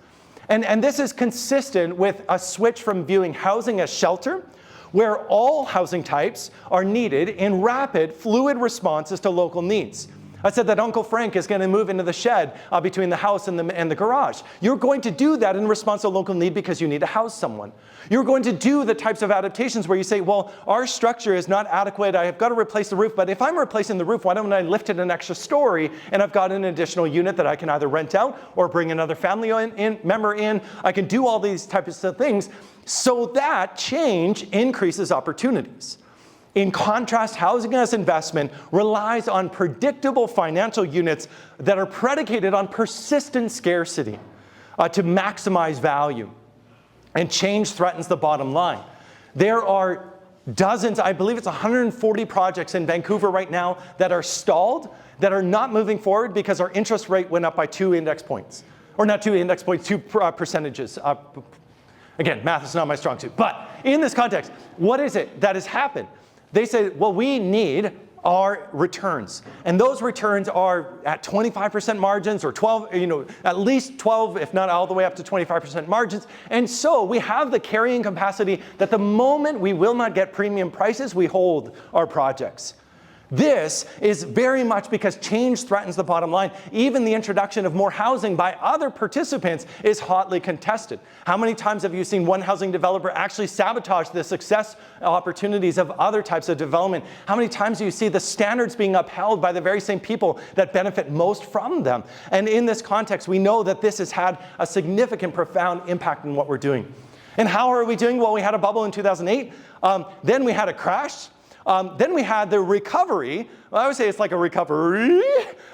Speaker 2: And this is consistent with a switch from viewing housing as shelter, where all housing types are needed in rapid, fluid responses to local needs. I said that Uncle Frank is going to move into the shed between the house and the garage. You're going to do that in response to local need because you need to house someone. You're going to do the types of adaptations where you say, well, our structure is not adequate, I've got to replace the roof, but if I'm replacing the roof, why don't I lift it an extra story and I've got an additional unit that I can either rent out or bring another family member in. I can do all these types of things so that change increases opportunities. In contrast, housing as investment relies on predictable financial units that are predicated on persistent scarcity to maximize value. And change threatens the bottom line. There are dozens, I believe it's 140 projects in Vancouver right now that are stalled, that are not moving forward because our interest rate went up by 2 index points. Or not 2 index points, 2 percentages. Again, math is not my strong suit. But in this context, what is it that has happened? They say, well, we need our returns. And those returns are at 25% margins or 12, at least 12, if not all the way up to 25% margins. And so we have the carrying capacity that the moment we will not get premium prices, we hold our projects. This is very much because change threatens the bottom line. Even the introduction of more housing by other participants is hotly contested. How many times have you seen one housing developer actually sabotage the success opportunities of other types of development? How many times do you see the standards being upheld by the very same people that benefit most from them? And in this context, we know that this has had a significant, profound impact in what we're doing. And how are we doing? Well, we had a bubble in 2008. Then we had a crash. Then we had the recovery. Well, I would say it's like a recovery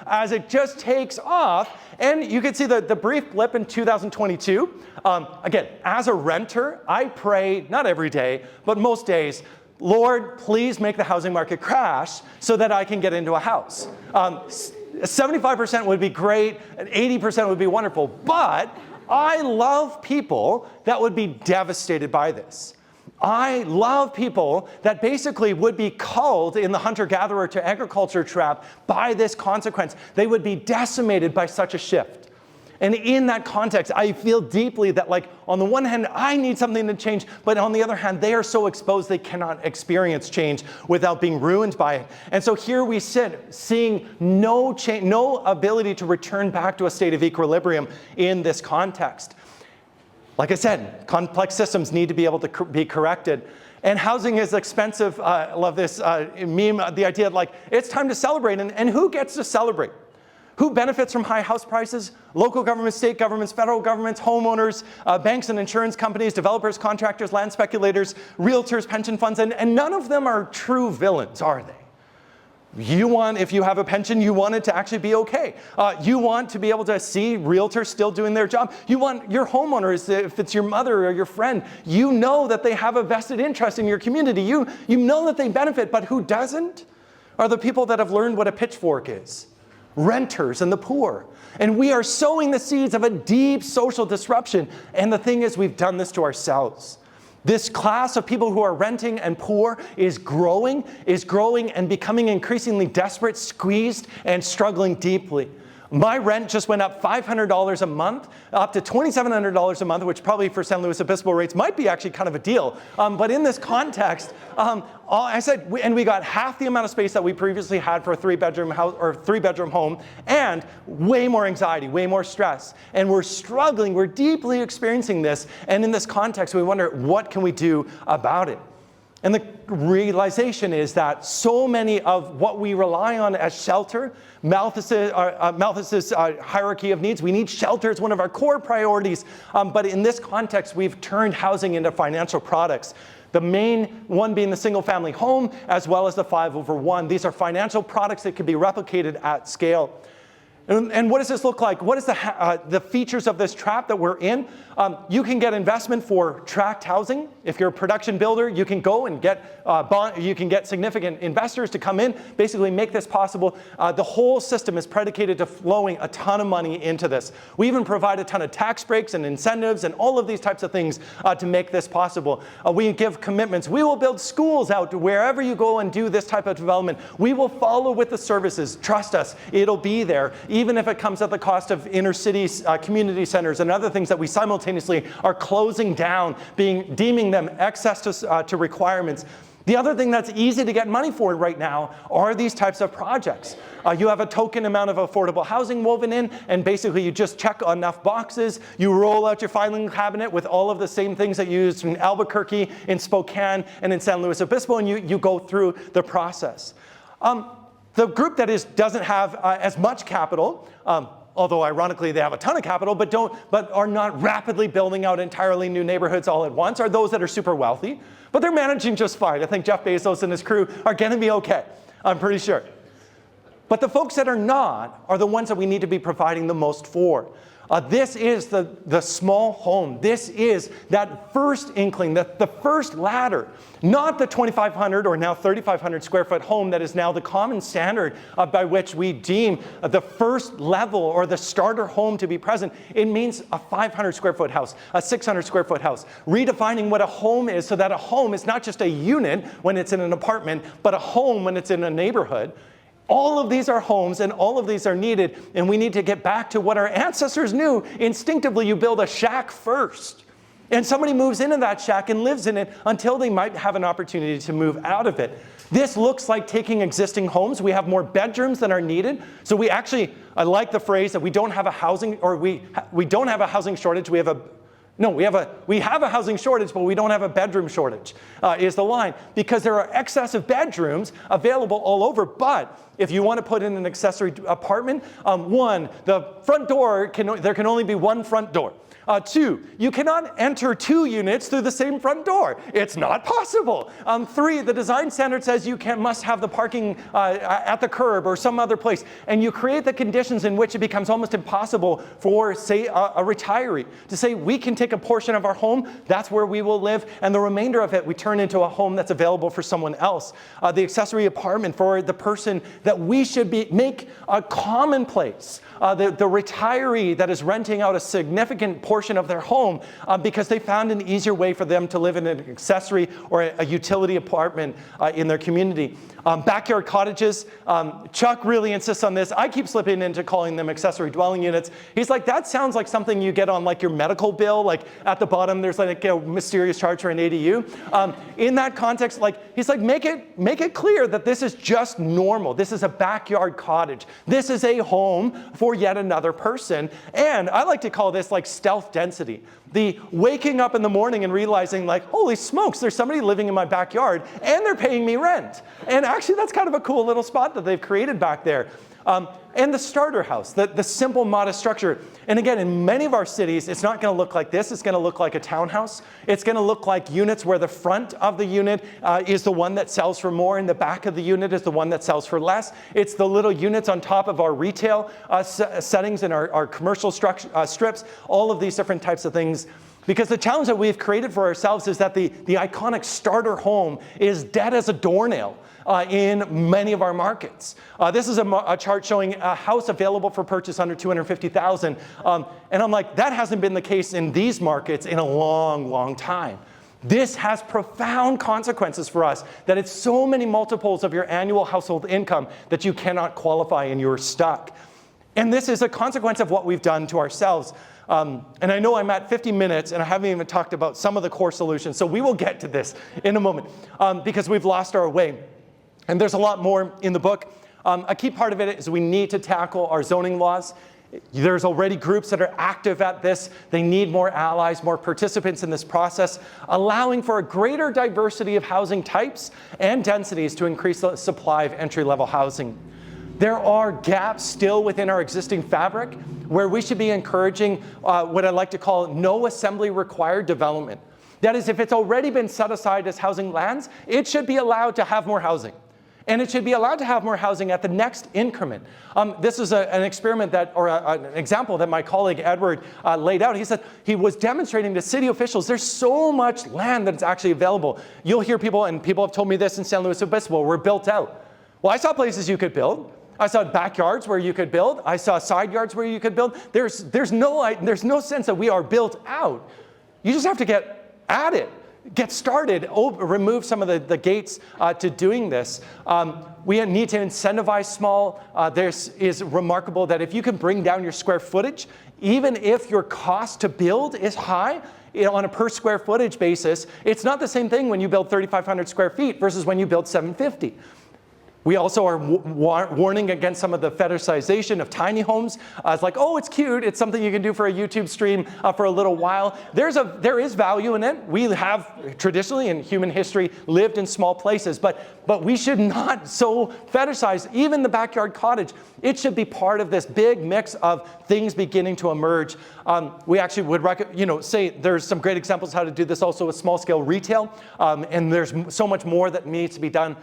Speaker 2: as it just takes off. And you can see the brief blip in 2022. Again, as a renter, I pray, not every day, but most days, Lord, please make the housing market crash so that I can get into a house. 75% would be great, and 80% would be wonderful. But I love people that would be devastated by this. I love people that basically would be culled in the hunter-gatherer to agriculture trap by this consequence. They would be decimated by such a shift. And in that context, I feel deeply that, like, on the one hand, I need something to change, but on the other hand, they are so exposed they cannot experience change without being ruined by it. And so here we sit, seeing no change, no ability to return back to a state of equilibrium in this context. Like I said, complex systems need to be able to be corrected. And housing is expensive. I love this meme, the idea of, like, it's time to celebrate. And who gets to celebrate? Who benefits from high house prices? Local governments, state governments, federal governments, homeowners, banks and insurance companies, developers, contractors, land speculators, realtors, pension funds, and none of them are true villains, are they? You want, if you have a pension, you want it to actually be okay. You want to be able to see realtors still doing their job. You want your homeowners, if it's your mother or your friend, you know that they have a vested interest in your community. You know that they benefit, but who doesn't? Are the people that have learned what a pitchfork is. Renters and the poor. And we are sowing the seeds of a deep social disruption. And the thing is, we've done this to ourselves. This class of people who are renting and poor is growing and becoming increasingly desperate, squeezed, and struggling deeply. My rent just went up $500 a month, up to $2,700 a month, which probably for San Luis Obispo rates might be actually kind of a deal. But in this context, I said, and we got half the amount of space that we previously had for a three-bedroom house or three-bedroom home, and way more anxiety, way more stress. And we're struggling, we're deeply experiencing this. And in this context, we wonder, what can we do about it? And the realization is that so many of what we rely on as shelter, Malthus's hierarchy of needs, we need shelter as one of our core priorities. But in this context, we've turned housing into financial products. The main one being the single-family home, as well as the 5/1. These are financial products that can be replicated at scale. And what does this look like? What is the features of this trap that we're in? You can get investment for tract housing. If you're a production builder, you can go and get you can get significant investors to come in, basically make this possible. The whole system is predicated to flowing a ton of money into this. We even provide a ton of tax breaks and incentives and all of these types of things to make this possible. We give commitments. We will build schools out to wherever you go and do this type of development. We will follow with the services. Trust us, it'll be there, even if it comes at the cost of inner cities, community centers, and other things that we simultaneously are closing down, deeming them excess to requirements. The other thing that's easy to get money for right now are these types of projects. You have a token amount of affordable housing woven in, and basically you just check enough boxes, you roll out your filing cabinet with all of the same things that you used in Albuquerque, in Spokane, and in San Luis Obispo, and you go through the process. The group that doesn't have as much capital, although ironically they have a ton of capital, but are not rapidly building out entirely new neighborhoods all at once, are those that are super wealthy. But they're managing just fine. I think Jeff Bezos and his crew are going to be okay, I'm pretty sure. But the folks that are not are the ones that we need to be providing the most for. This is the small home. This is that first inkling, the first ladder, not the 2,500 or now 3,500 square foot home that is now the common standard by which we deem the first level or the starter home to be present. It means a 500 square foot house, a 600 square foot house, redefining what a home is so that a home is not just a unit when it's in an apartment, but a home when it's in a neighborhood. All of these are homes and all of these are needed, and we need to get back to what our ancestors knew. Instinctively, you build a shack first. And somebody moves into that shack and lives in it until they might have an opportunity to move out of it. This looks like taking existing homes. We have more bedrooms than are needed. So we actually, I like the phrase that we don't have a housing, or we don't have a housing shortage, we have a housing shortage, but we don't have a bedroom shortage, is the line. Because there are excessive bedrooms available all over, but If you want to put in an accessory apartment, one, the front door, there can only be one front door. Two, you cannot enter 2 units through the same front door. It's not possible. 3, the design standard says you must have the parking at the curb or some other place. And you create the conditions in which it becomes almost impossible for, say, a retiree to say, we can take a portion of our home, that's where we will live, and the remainder of it we turn into a home that's available for someone else. The accessory apartment for the person that we should make a commonplace. The retiree that is renting out a significant portion of their home because they found an easier way for them to live in an accessory or a utility apartment in their community. Backyard cottages, Chuck really insists on this. I keep slipping into calling them accessory dwelling units. He's like, that sounds like something you get on like your medical bill, like at the bottom there's like a mysterious charge for an ADU. In that context, like he's like, make it clear that this is just normal. This is a backyard cottage. This is a home for yet another person. And I like to call this like stealth density. The waking up in the morning and realizing like, holy smokes, there's somebody living in my backyard and they're paying me rent. And actually that's kind of a cool little spot that they've created back there. And the starter house, the simple modest structure. And again, in many of our cities, it's not going to look like this. It's going to look like a townhouse. It's going to look like units where the front of the unit is the one that sells for more and the back of the unit is the one that sells for less. It's the little units on top of our retail settings and our commercial strips, all of these different types of things. Because the challenge that we've created for ourselves is that the iconic starter home is dead as a doornail. In many of our markets. This is a chart showing a house available for purchase under $250,000. And I'm like, that hasn't been the case in these markets in a long, long time. This has profound consequences for us, that it's so many multiples of your annual household income that you cannot qualify and you're stuck. And this is a consequence of what we've done to ourselves. And I know I'm at 50 minutes and I haven't even talked about some of the core solutions. So we will get to this in a moment because we've lost our way. And there's a lot more in the book. A key part of it is we need to tackle our zoning laws. There's already groups that are active at this. They need more allies, more participants in this process, allowing for a greater diversity of housing types and densities to increase the supply of entry-level housing. There are gaps still within our existing fabric where we should be encouraging what I like to call no assembly required development. That is, if it's already been set aside as housing lands, it should be allowed to have more housing. And it should be allowed to have more housing at the next increment. This is an experiment an example that my colleague Edward laid out. He said he was demonstrating to city officials there's so much land that's actually available. You'll hear people, and people have told me this in San Luis Obispo, we're built out. Well, I saw places you could build. I saw backyards where you could build. I saw side yards where you could build. There's no sense that we are built out. You just have to get at it. Get started, remove some of the gates to doing this. We need to incentivize small. This is remarkable that if you can bring down your square footage, even if your cost to build is high, on a per square footage basis, it's not the same thing when you build 3,500 square feet versus when you build 750. We also are warning against some of the fetishization of tiny homes. It's like, oh, it's cute. It's something you can do for a YouTube stream for a little while. There is value in it. We have traditionally in human history lived in small places, but we should not so fetishize even the backyard cottage. It should be part of this big mix of things beginning to emerge. We actually would say there's some great examples how to do this also with small scale retail, and there's so much more that needs to be done.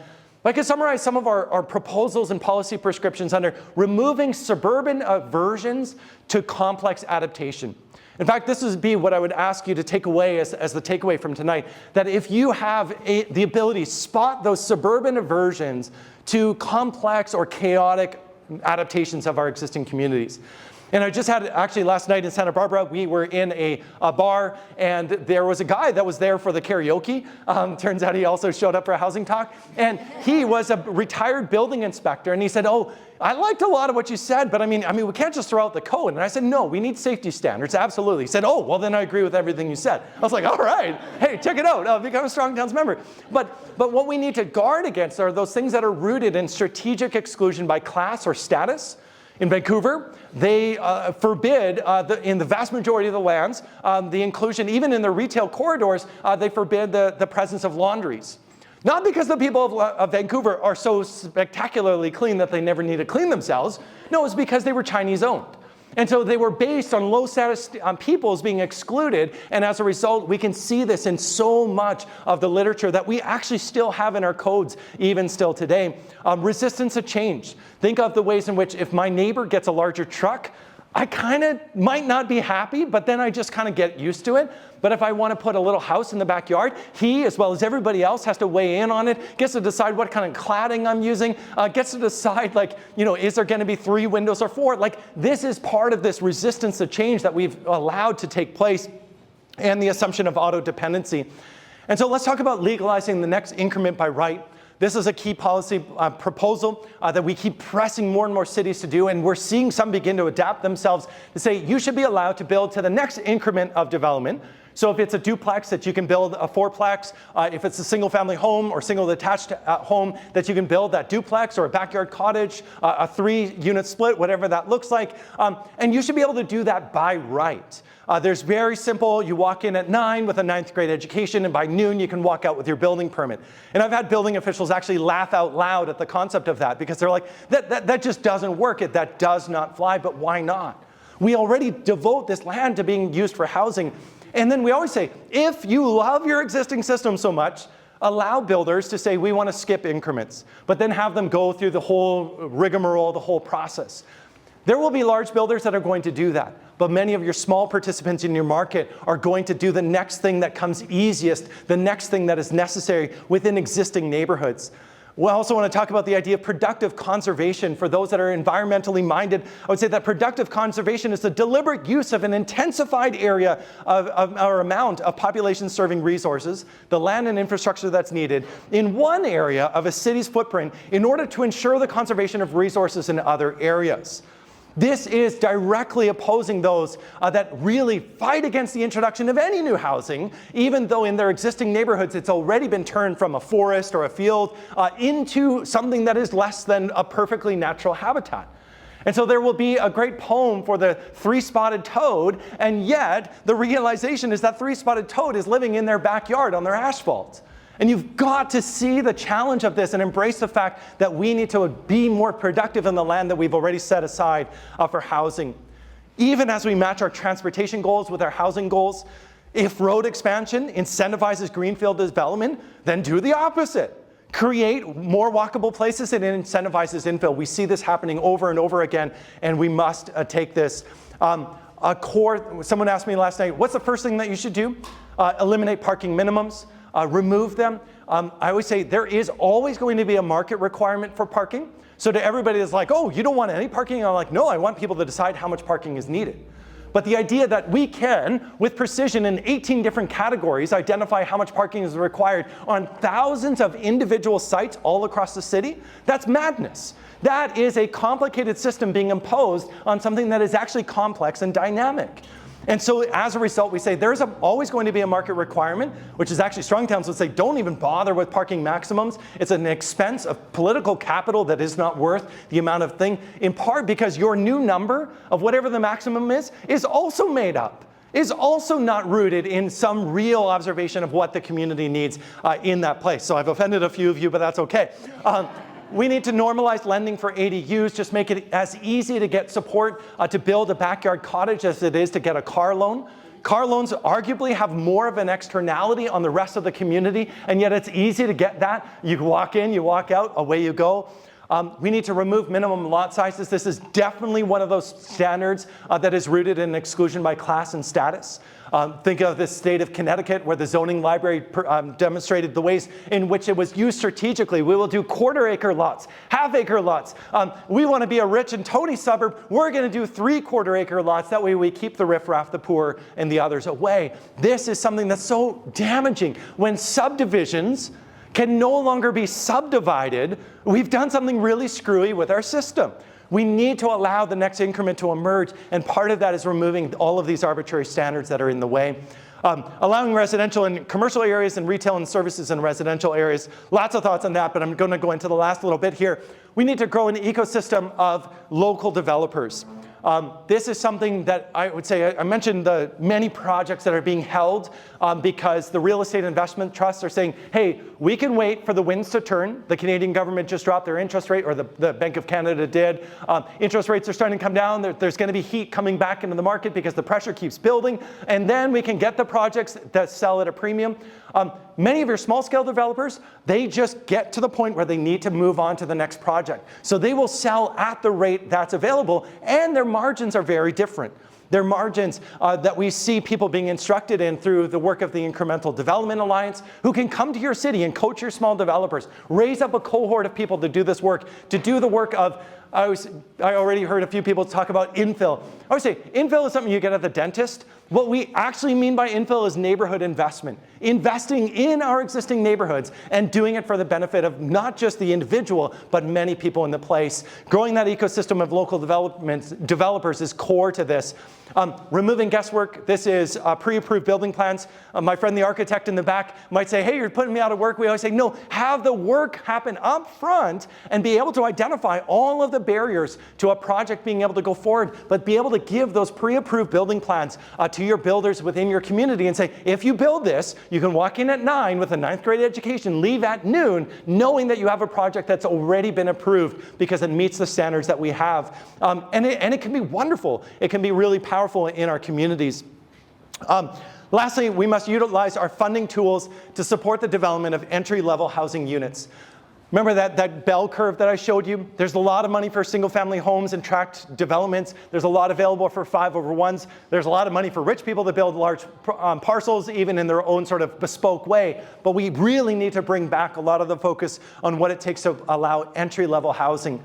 Speaker 2: I could summarize some of our proposals and policy prescriptions under removing suburban aversions to complex adaptation. In fact, this would be what I would ask you to take away as the takeaway from tonight, that if you have the ability to spot those suburban aversions to complex or chaotic adaptations of our existing communities. And I just had, actually last night in Santa Barbara, we were in a bar and there was a guy that was there for the karaoke. Turns out he also showed up for a housing talk. And he was a retired building inspector and he said, oh, I liked a lot of what you said, but I mean, we can't just throw out the code. And I said, no, we need safety standards, absolutely. He said, oh, well then I agree with everything you said. I was like, all right, hey, check it out, become a Strong Towns member. But what we need to guard against are those things that are rooted in strategic exclusion by class or status. In Vancouver, they forbid, in the vast majority of the lands, the inclusion, even in the retail corridors, they forbid the presence of laundries. Not because the people of Vancouver are so spectacularly clean that they never need to clean themselves. No, it's because they were Chinese owned. And so they were based on low status peoples being excluded. And as a result, we can see this in so much of the literature that we actually still have in our codes, even still today. Resistance to change. Think of the ways in which if my neighbor gets a larger truck, I kind of might not be happy, but then I just kind of get used to it. But if I want to put a little house in the backyard, he, as well as everybody else, has to weigh in on it, gets to decide what kind of cladding I'm using, gets to decide, like, you know, is there going to be 3 windows or 4? Like, this is part of this resistance to change that we've allowed to take place, and the assumption of auto-dependency. And so let's talk about legalizing the next increment by right. This is a key policy proposal that we keep pressing more and more cities to do, and we're seeing some begin to adapt themselves to say you should be allowed to build to the next increment of development. So if it's a duplex, that you can build a 4-plex. If it's a single-family home or single-detached home, that you can build that duplex or a backyard cottage, a 3-unit split, whatever that looks like. And you should be able to do that by right. There's very simple, you walk in at 9 with a 9th grade education, and by noon you can walk out with your building permit. And I've had building officials actually laugh out loud at the concept of that, because they're like, that just doesn't work, that does not fly, but why not? We already devote this land to being used for housing. And then we always say, if you love your existing system so much, allow builders to say we want to skip increments, but then have them go through the whole rigmarole, the whole process. There will be large builders that are going to do that, but many of your small participants in your market are going to do the next thing that comes easiest, the next thing that is necessary within existing neighborhoods. We also want to talk about the idea of productive conservation. For those that are environmentally minded, I would say that productive conservation is the deliberate use of an intensified area or amount of population-serving resources, the land and infrastructure that's needed, in one area of a city's footprint in order to ensure the conservation of resources in other areas. This is directly opposing those that really fight against the introduction of any new housing, even though in their existing neighborhoods it's already been turned from a forest or a field into something that is less than a perfectly natural habitat. And so there will be a great poem for the 3-spotted toad, and yet the realization is that 3-spotted toad is living in their backyard on their asphalt. And you've got to see the challenge of this and embrace the fact that we need to be more productive in the land that we've already set aside for housing. Even as we match our transportation goals with our housing goals, if road expansion incentivizes greenfield development, then do the opposite. Create more walkable places and it incentivizes infill. We see this happening over and over again, and we must take this. Someone asked me last night, what's the first thing that you should do? Eliminate parking minimums. Remove them. I always say there is always going to be a market requirement for parking. So to everybody that's like, oh, you don't want any parking? I'm like, no, I want people to decide how much parking is needed. But the idea that we can, with precision in 18 different categories, identify how much parking is required on thousands of individual sites all across the city, that's madness. That is a complicated system being imposed on something that is actually complex and dynamic. And so as a result, we say there's always going to be a market requirement, which is actually strong towns would say don't even bother with parking maximums. It's an expense of political capital that is not worth the amount of thing, in part because your new number of whatever the maximum is also made up, is also not rooted in some real observation of what the community needs in that place. So I've offended a few of you, but that's okay. We need to normalize lending for ADUs, just make it as easy to get support to build a backyard cottage as it is to get a car loan. Car loans arguably have more of an externality on the rest of the community, and yet it's easy to get that. You walk in, you walk out, away you go. We need to remove minimum lot sizes. This is definitely one of those standards that is rooted in exclusion by class and status. Think of the state of Connecticut, where the zoning library demonstrated the ways in which it was used strategically. We will do 1/4-acre lots, 1/2-acre lots. We want to be a rich and Tony suburb. We're going to do 3/4-acre lots. That way we keep the riffraff, the poor, and the others away. This is something that's so damaging. When subdivisions can no longer be subdivided, we've done something really screwy with our system. We need to allow the next increment to emerge, and part of that is removing all of these arbitrary standards that are in the way. Allowing residential and commercial areas and retail and services in residential areas. Lots of thoughts on that, but I'm going to go into the last little bit here. We need to grow an ecosystem of local developers. This is something that I would say, I mentioned the many projects that are being held because the real estate investment trusts are saying, hey, we can wait for the winds to turn. The Canadian government just dropped their interest rate, or the Bank of Canada did. Interest rates are starting to come down. There's going to be heat coming back into the market because the pressure keeps building. And then we can get the projects that sell at a premium. Many of your small-scale developers, they just get to the point where they need to move on to the next project. So they will sell at the rate that's available, and their margins are very different. Their margins that we see people being instructed in through the work of the Incremental Development Alliance, who can come to your city and coach your small developers, raise up a cohort of people to do this work, to do the work of, I already heard a few people talk about infill. I would say infill is something you get at the dentist. What we actually mean by infill is neighborhood investment. Investing in our existing neighborhoods and doing it for the benefit of not just the individual, but many people in the place. Growing that ecosystem of local developers is core to this. Removing guesswork, this is pre-approved building plans. My friend the architect in the back might say, hey, you're putting me out of work. We always say, no, have the work happen up front and be able to identify all of the barriers to a project being able to go forward, but be able to give those pre-approved building plans to your builders within your community and say, if you build this, you can walk in at 9 with a 9th grade education, leave at noon, knowing that you have a project that's already been approved because it meets the standards that we have. And it can be wonderful. It can be really powerful in our communities. Lastly, we must utilize our funding tools to support the development of entry-level housing units. Remember that bell curve that I showed you? There's a lot of money for single-family homes and tract developments. There's a lot available for 5/1s. There's a lot of money for rich people to build large parcels, even in their own sort of bespoke way. But we really need to bring back a lot of the focus on what it takes to allow entry-level housing.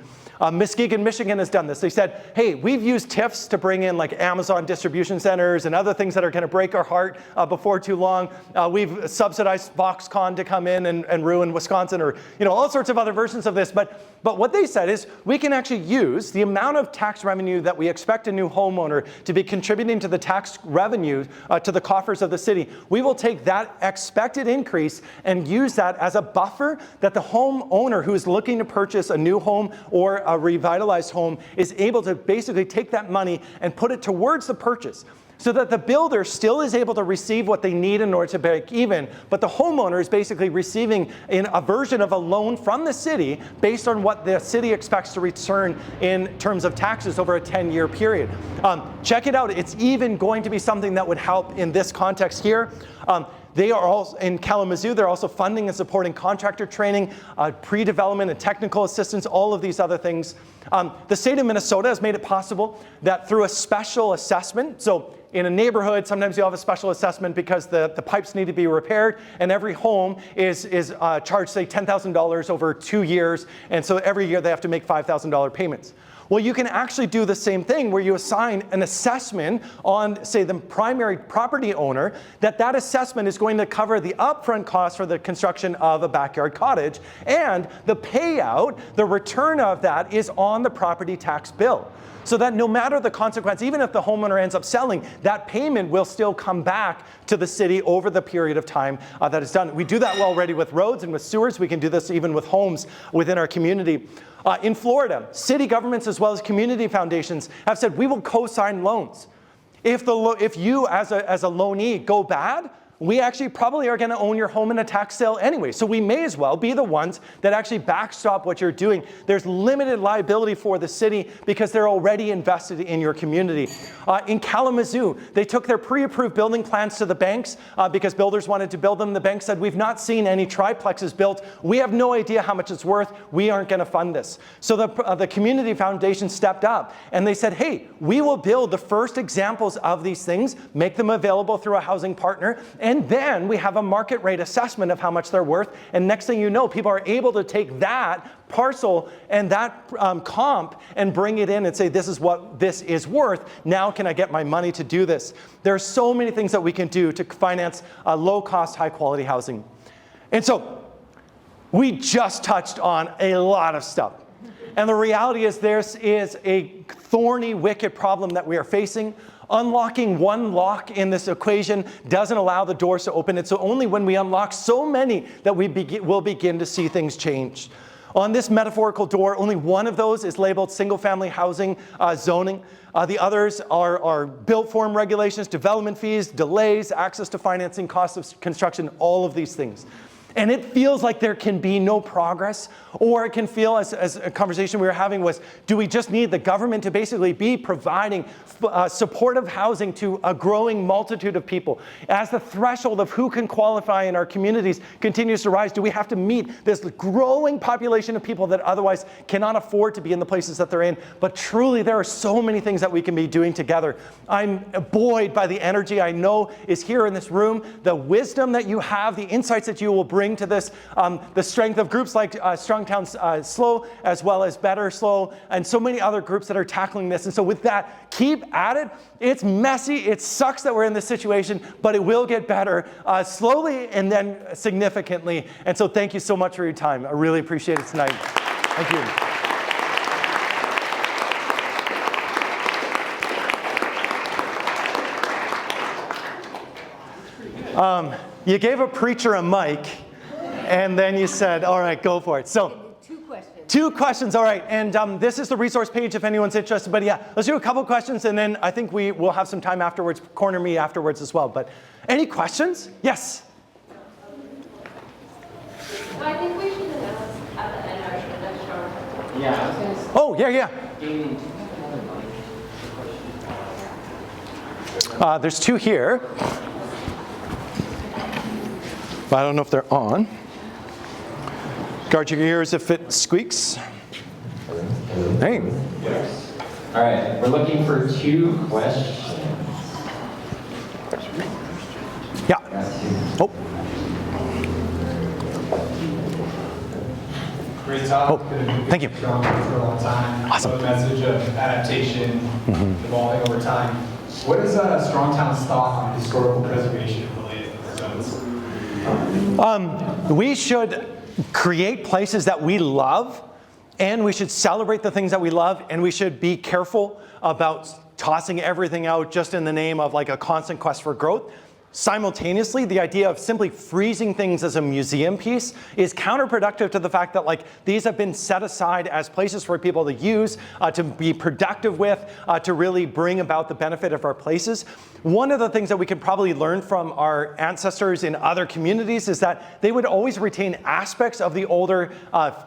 Speaker 2: Muskegon, Michigan has done this. They said, hey, we've used TIFs to bring in like Amazon distribution centers and other things that are going to break our heart before too long. We've subsidized Foxconn to come in and ruin Wisconsin, or all sorts of other versions of this. But what they said is we can actually use the amount of tax revenue that we expect a new homeowner to be contributing to the tax revenue to the coffers of the city. We will take that expected increase and use that as a buffer that the homeowner who is looking to purchase a new home or a revitalized home is able to basically take that money and put it towards the purchase, so that the builder still is able to receive what they need in order to break even, but the homeowner is basically receiving a version of a loan from the city based on what the city expects to return in terms of taxes over a 10-year period. Check it out. It's even going to be something that would help in this context here. They are also, in Kalamazoo, they're also funding and supporting contractor training, pre-development and technical assistance, all of these other things. The state of Minnesota has made it possible that through a special assessment, so in a neighborhood, sometimes you have a special assessment because the pipes need to be repaired, and every home is charged, say, $10,000 over 2 years, and so every year they have to make $5,000 payments. Well, you can actually do the same thing where you assign an assessment on, say, the primary property owner, that assessment is going to cover the upfront cost for the construction of a backyard cottage, and the payout, the return of that, is on the property tax bill. So that no matter the consequence, even if the homeowner ends up selling, that payment will still come back to the city over the period of time that it's done. We do that already with roads and with sewers. We can do this even with homes within our community. In Florida, city governments as well as community foundations have said we will co-sign loans. If you as a loanee go bad, we actually probably are going to own your home in a tax sale anyway. So we may as well be the ones that actually backstop what you're doing. There's limited liability for the city because they're already invested in your community. In Kalamazoo, they took their pre-approved building plans to the banks because builders wanted to build them. The bank said, we've not seen any triplexes built. We have no idea how much it's worth. We aren't going to fund this. So the community foundation stepped up and they said, hey, we will build the first examples of these things, make them available through a housing partner, and then we have a market rate assessment of how much they're worth. And next thing you know, people are able to take that parcel and that comp and bring it in and say, this is what this is worth. Now can I get my money to do this? There are so many things that we can do to finance low-cost, high-quality housing. And so we just touched on a lot of stuff. And the reality is this is a thorny, wicked problem that we are facing. Unlocking one lock in this equation doesn't allow the doors to open. It's only when we unlock so many that we will begin to see things change. On this metaphorical door, only one of those is labeled single-family housing zoning. The others are built form regulations, development fees, delays, access to financing, cost of construction, all of these things. And it feels like there can be no progress, or it can feel, as a conversation we were having was, do we just need the government to basically be providing supportive housing to a growing multitude of people? As the threshold of who can qualify in our communities continues to rise, do we have to meet this growing population of people that otherwise cannot afford to be in the places that they're in? But truly, there are so many things that we can be doing together. I'm buoyed by the energy I know is here in this room, the wisdom that you have, the insights that you will bring to this, the strength of groups like Strong Towns SLO, as well as Better SLO, and so many other groups that are tackling this. And so with that, keep at it. It's messy. It sucks that we're in this situation, but it will get better slowly and then significantly. And so thank you so much for your time. I really appreciate it tonight. Thank you. You gave a preacher a mic, and then you said, all right, go for it. So, two questions, all right. And this is the resource page if anyone's interested. But yeah, let's do a couple questions, and then I think we will have some time afterwards, corner me afterwards as well. But any questions? Yes?
Speaker 3: I think we should announce at the end our next
Speaker 1: Yeah.
Speaker 2: Oh, yeah. There's two here. But I don't know if they're on. Guard your ears if it squeaks. Hey.
Speaker 1: Yes. All right, we're looking for two questions.
Speaker 2: Yeah. Oh.
Speaker 4: Great talk.
Speaker 2: Thank you.
Speaker 4: For a long time.
Speaker 2: Awesome.
Speaker 4: The message of adaptation, evolving over time. What is Strong Town's thought on historical preservation related zones?
Speaker 2: We should create places that we love, and we should celebrate the things that we love, and we should be careful about tossing everything out just in the name of like a constant quest for growth. Simultaneously, the idea of simply freezing things as a museum piece is counterproductive to the fact that like these have been set aside as places for people to use, to be productive with, to really bring about the benefit of our places. One of the things that we can probably learn from our ancestors in other communities is that they would always retain aspects of the older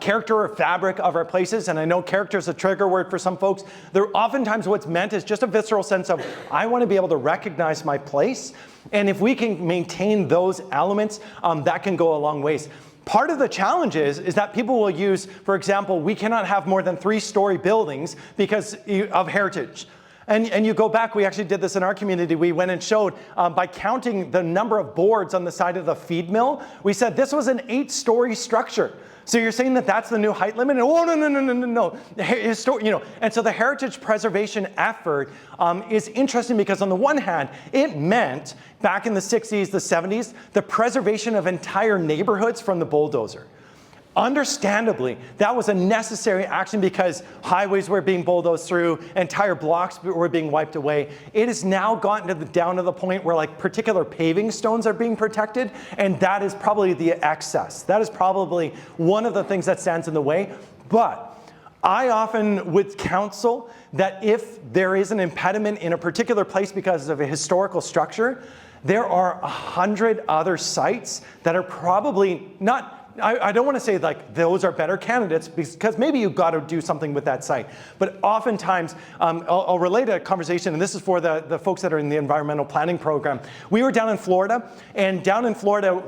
Speaker 2: character or fabric of our places. And I know character is a trigger word for some folks. They're oftentimes what's meant is just a visceral sense of, I want to be able to recognize my place. And if we can maintain those elements, that can go a long ways. Part of the challenge is that people will use, for example, we cannot have more than 3-story buildings because of heritage. And you go back, we actually did this in our community. We went and showed by counting the number of boards on the side of the feed mill, we said this was an 8-story structure. So you're saying that that's the new height limit? And, oh, no. And so the heritage preservation effort is interesting because on the one hand, it meant back in the 60s, the 70s, the preservation of entire neighborhoods from the bulldozer. Understandably, that was a necessary action because highways were being bulldozed through, entire blocks were being wiped away. It has now gotten down to the point where like particular paving stones are being protected, and that is probably the excess. That is probably one of the things that stands in the way. But I often would counsel that if there is an impediment in a particular place because of a historical structure, there are 100 other sites that are probably not, I don't want to say like those are better candidates because maybe you've got to do something with that site. But oftentimes, I'll relate a conversation, and this is for the folks that are in the environmental planning program. We were down in Florida,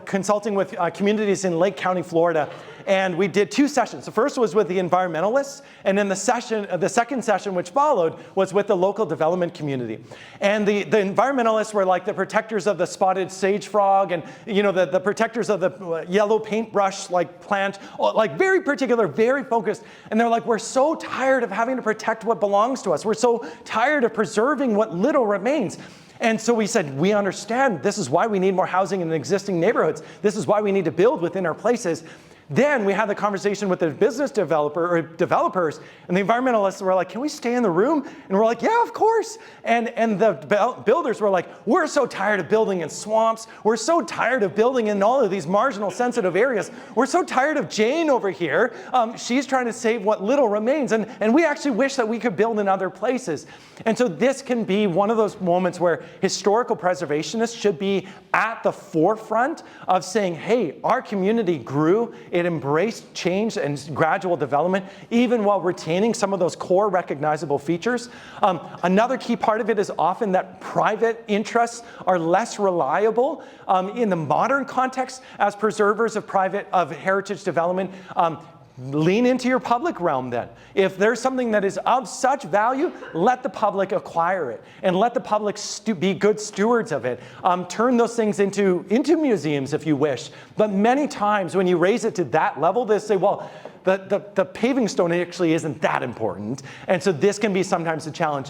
Speaker 2: consulting with communities in Lake County, Florida, and we did 2 sessions. The first was with the environmentalists, and then the second session, which followed, was with the local development community. And the environmentalists were like the protectors of the spotted sage frog, and the protectors of the yellow paintbrush like plant, like very particular, very focused. And they're like, we're so tired of having to protect what belongs to us. We're so tired of preserving what little remains. And so we said, we understand this is why we need more housing in existing neighborhoods. This is why we need to build within our places. Then we had the conversation with the business developer or developers, and the environmentalists were like, can we stay in the room? And we're like, yeah, of course. And the builders were like, we're so tired of building in swamps. We're so tired of building in all of these marginal sensitive areas. We're so tired of Jane over here. She's trying to save what little remains. And we actually wish that we could build in other places. And so this can be one of those moments where historical preservationists should be at the forefront of saying, hey, our community grew. It embraced change and gradual development, even while retaining some of those core recognizable features. Another key part of it is often that private interests are less reliable in the modern context as preservers of heritage development. Lean into your public realm then. If there's something that is of such value, let the public acquire it and let the public be good stewards of it. Turn those things into museums if you wish. But many times when you raise it to that level, they say, well, the paving stone actually isn't that important. And so this can be sometimes a challenge.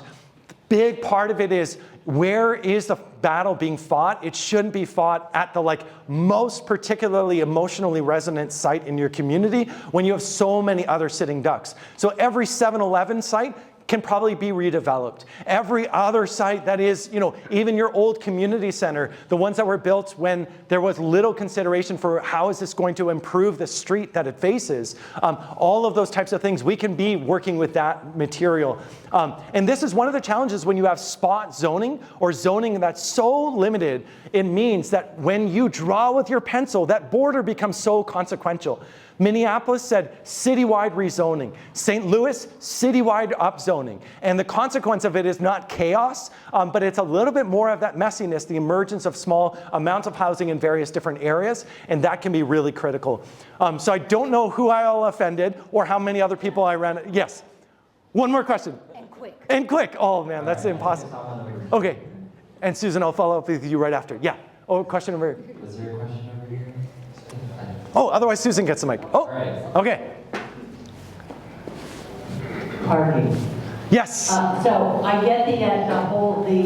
Speaker 2: Big part of it is, where is the battle being fought? It shouldn't be fought at the most particularly emotionally resonant site in your community when you have so many other sitting ducks. So every 7-Eleven site can probably be redeveloped. Every other site that is, even your old community center, the ones that were built when there was little consideration for how is this going to improve the street that it faces, all of those types of things, we can be working with that material. And this is one of the challenges when you have spot zoning or zoning that's so limited, it means that when you draw with your pencil, that border becomes so consequential. Minneapolis said citywide rezoning. St. Louis, citywide upzoning. And the consequence of it is not chaos, but it's a little bit more of that messiness, the emergence of small amounts of housing in various different areas, and that can be really critical. So I don't know who I all offended or how many other people I ran. Yes, one more question.
Speaker 3: And quick.
Speaker 2: And quick. Oh man, that's impossible. Okay, and Susan, I'll follow up with you right after. Yeah. Oh, question over here.
Speaker 1: Was there a question over here?
Speaker 2: Oh, otherwise Susan gets the mic. Oh, okay.
Speaker 5: Parking.
Speaker 2: Yes.
Speaker 5: So I get the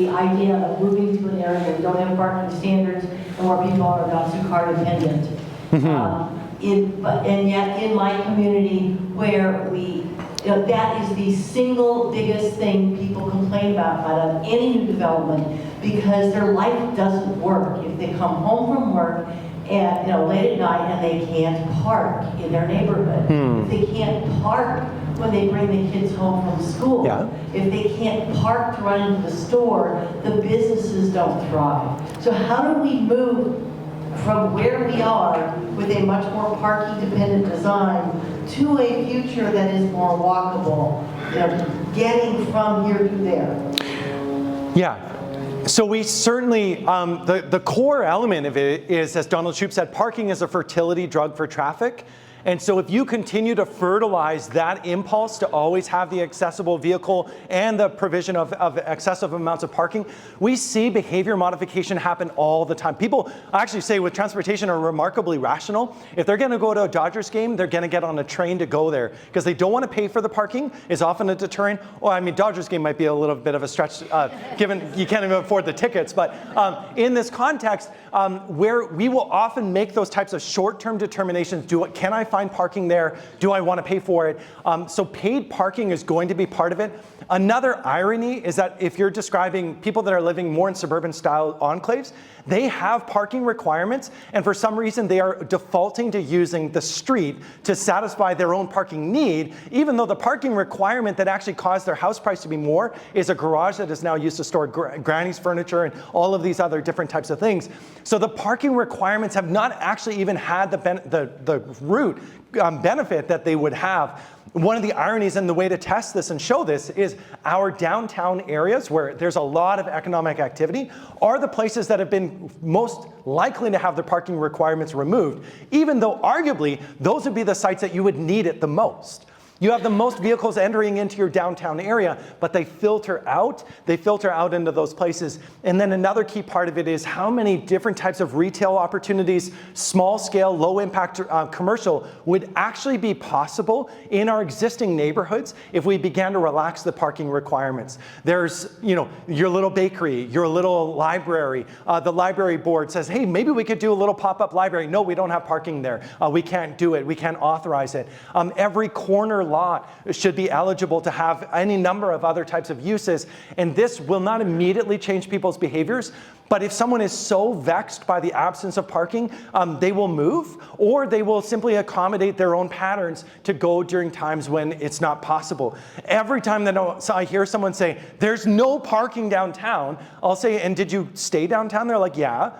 Speaker 5: idea of moving to an area where we don't have parking standards and where people are not too car dependent. And yet in my community where that is the single biggest thing people complain about out of any new development, because their life doesn't work. If they come home from work and late at night and they can't park in their neighborhood, if they can't park when they bring the kids home from school, if they can't park to run into the store, the businesses don't thrive. So how do we move from where we are with a much more parking dependent design to a future that is more walkable, getting from here to there?
Speaker 2: Yeah. So we certainly, the core element of it is, as Donald Shoup said, parking is a fertility drug for traffic. And so if you continue to fertilize that impulse to always have the accessible vehicle and the provision of excessive amounts of parking, we see behavior modification happen all the time. People, I actually say with transportation, are remarkably rational. If they're going to go to a Dodgers game, they're going to get on a train to go there because they don't want to pay for the parking is often a deterrent. Well, I mean, Dodgers game might be a little bit of a stretch given you can't even afford the tickets. But in this context, where we will often make those types of short-term determinations, can I find parking there? Do I want to pay for it? So paid parking is going to be part of it. Another irony is that if you're describing people that are living more in suburban style enclaves, they have parking requirements, and for some reason they are defaulting to using the street to satisfy their own parking need, even though the parking requirement that actually caused their house price to be more is a garage that is now used to store granny's furniture and all of these other different types of things. So the parking requirements have not actually even had the root benefit that they would have. One of the ironies and the way to test this and show this is our downtown areas where there's a lot of economic activity are the places that have been most likely to have the parking requirements removed, even though arguably those would be the sites that you would need it the most. You have the most vehicles entering into your downtown area, but they filter out. They filter out into those places. And then another key part of it is how many different types of retail opportunities, small scale, low impact commercial would actually be possible in our existing neighborhoods if we began to relax the parking requirements. There's, your little bakery, your little library. The library board says, hey, maybe we could do a little pop-up library. No, we don't have parking there. We can't do it. We can't authorize it. Every corner lot should be eligible to have any number of other types of uses. And this will not immediately change people's behaviors. But if someone is so vexed by the absence of parking, they will move, or they will simply accommodate their own patterns to go during times when it's not possible. Every time that I hear someone say, there's no parking downtown, I'll say, and did you stay downtown? They're like, yeah.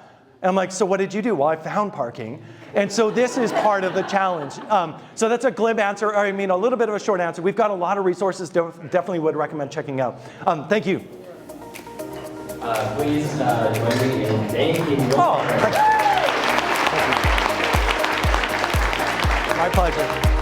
Speaker 2: And I'm like, so what did you do? Well, I found parking. And so this is part of the challenge. So that's a glib answer, or a little bit of a short answer. We've got a lot of resources, definitely would recommend checking out. Thank you.
Speaker 1: Please join me in thanking you.
Speaker 2: Oh, thank you. My pleasure.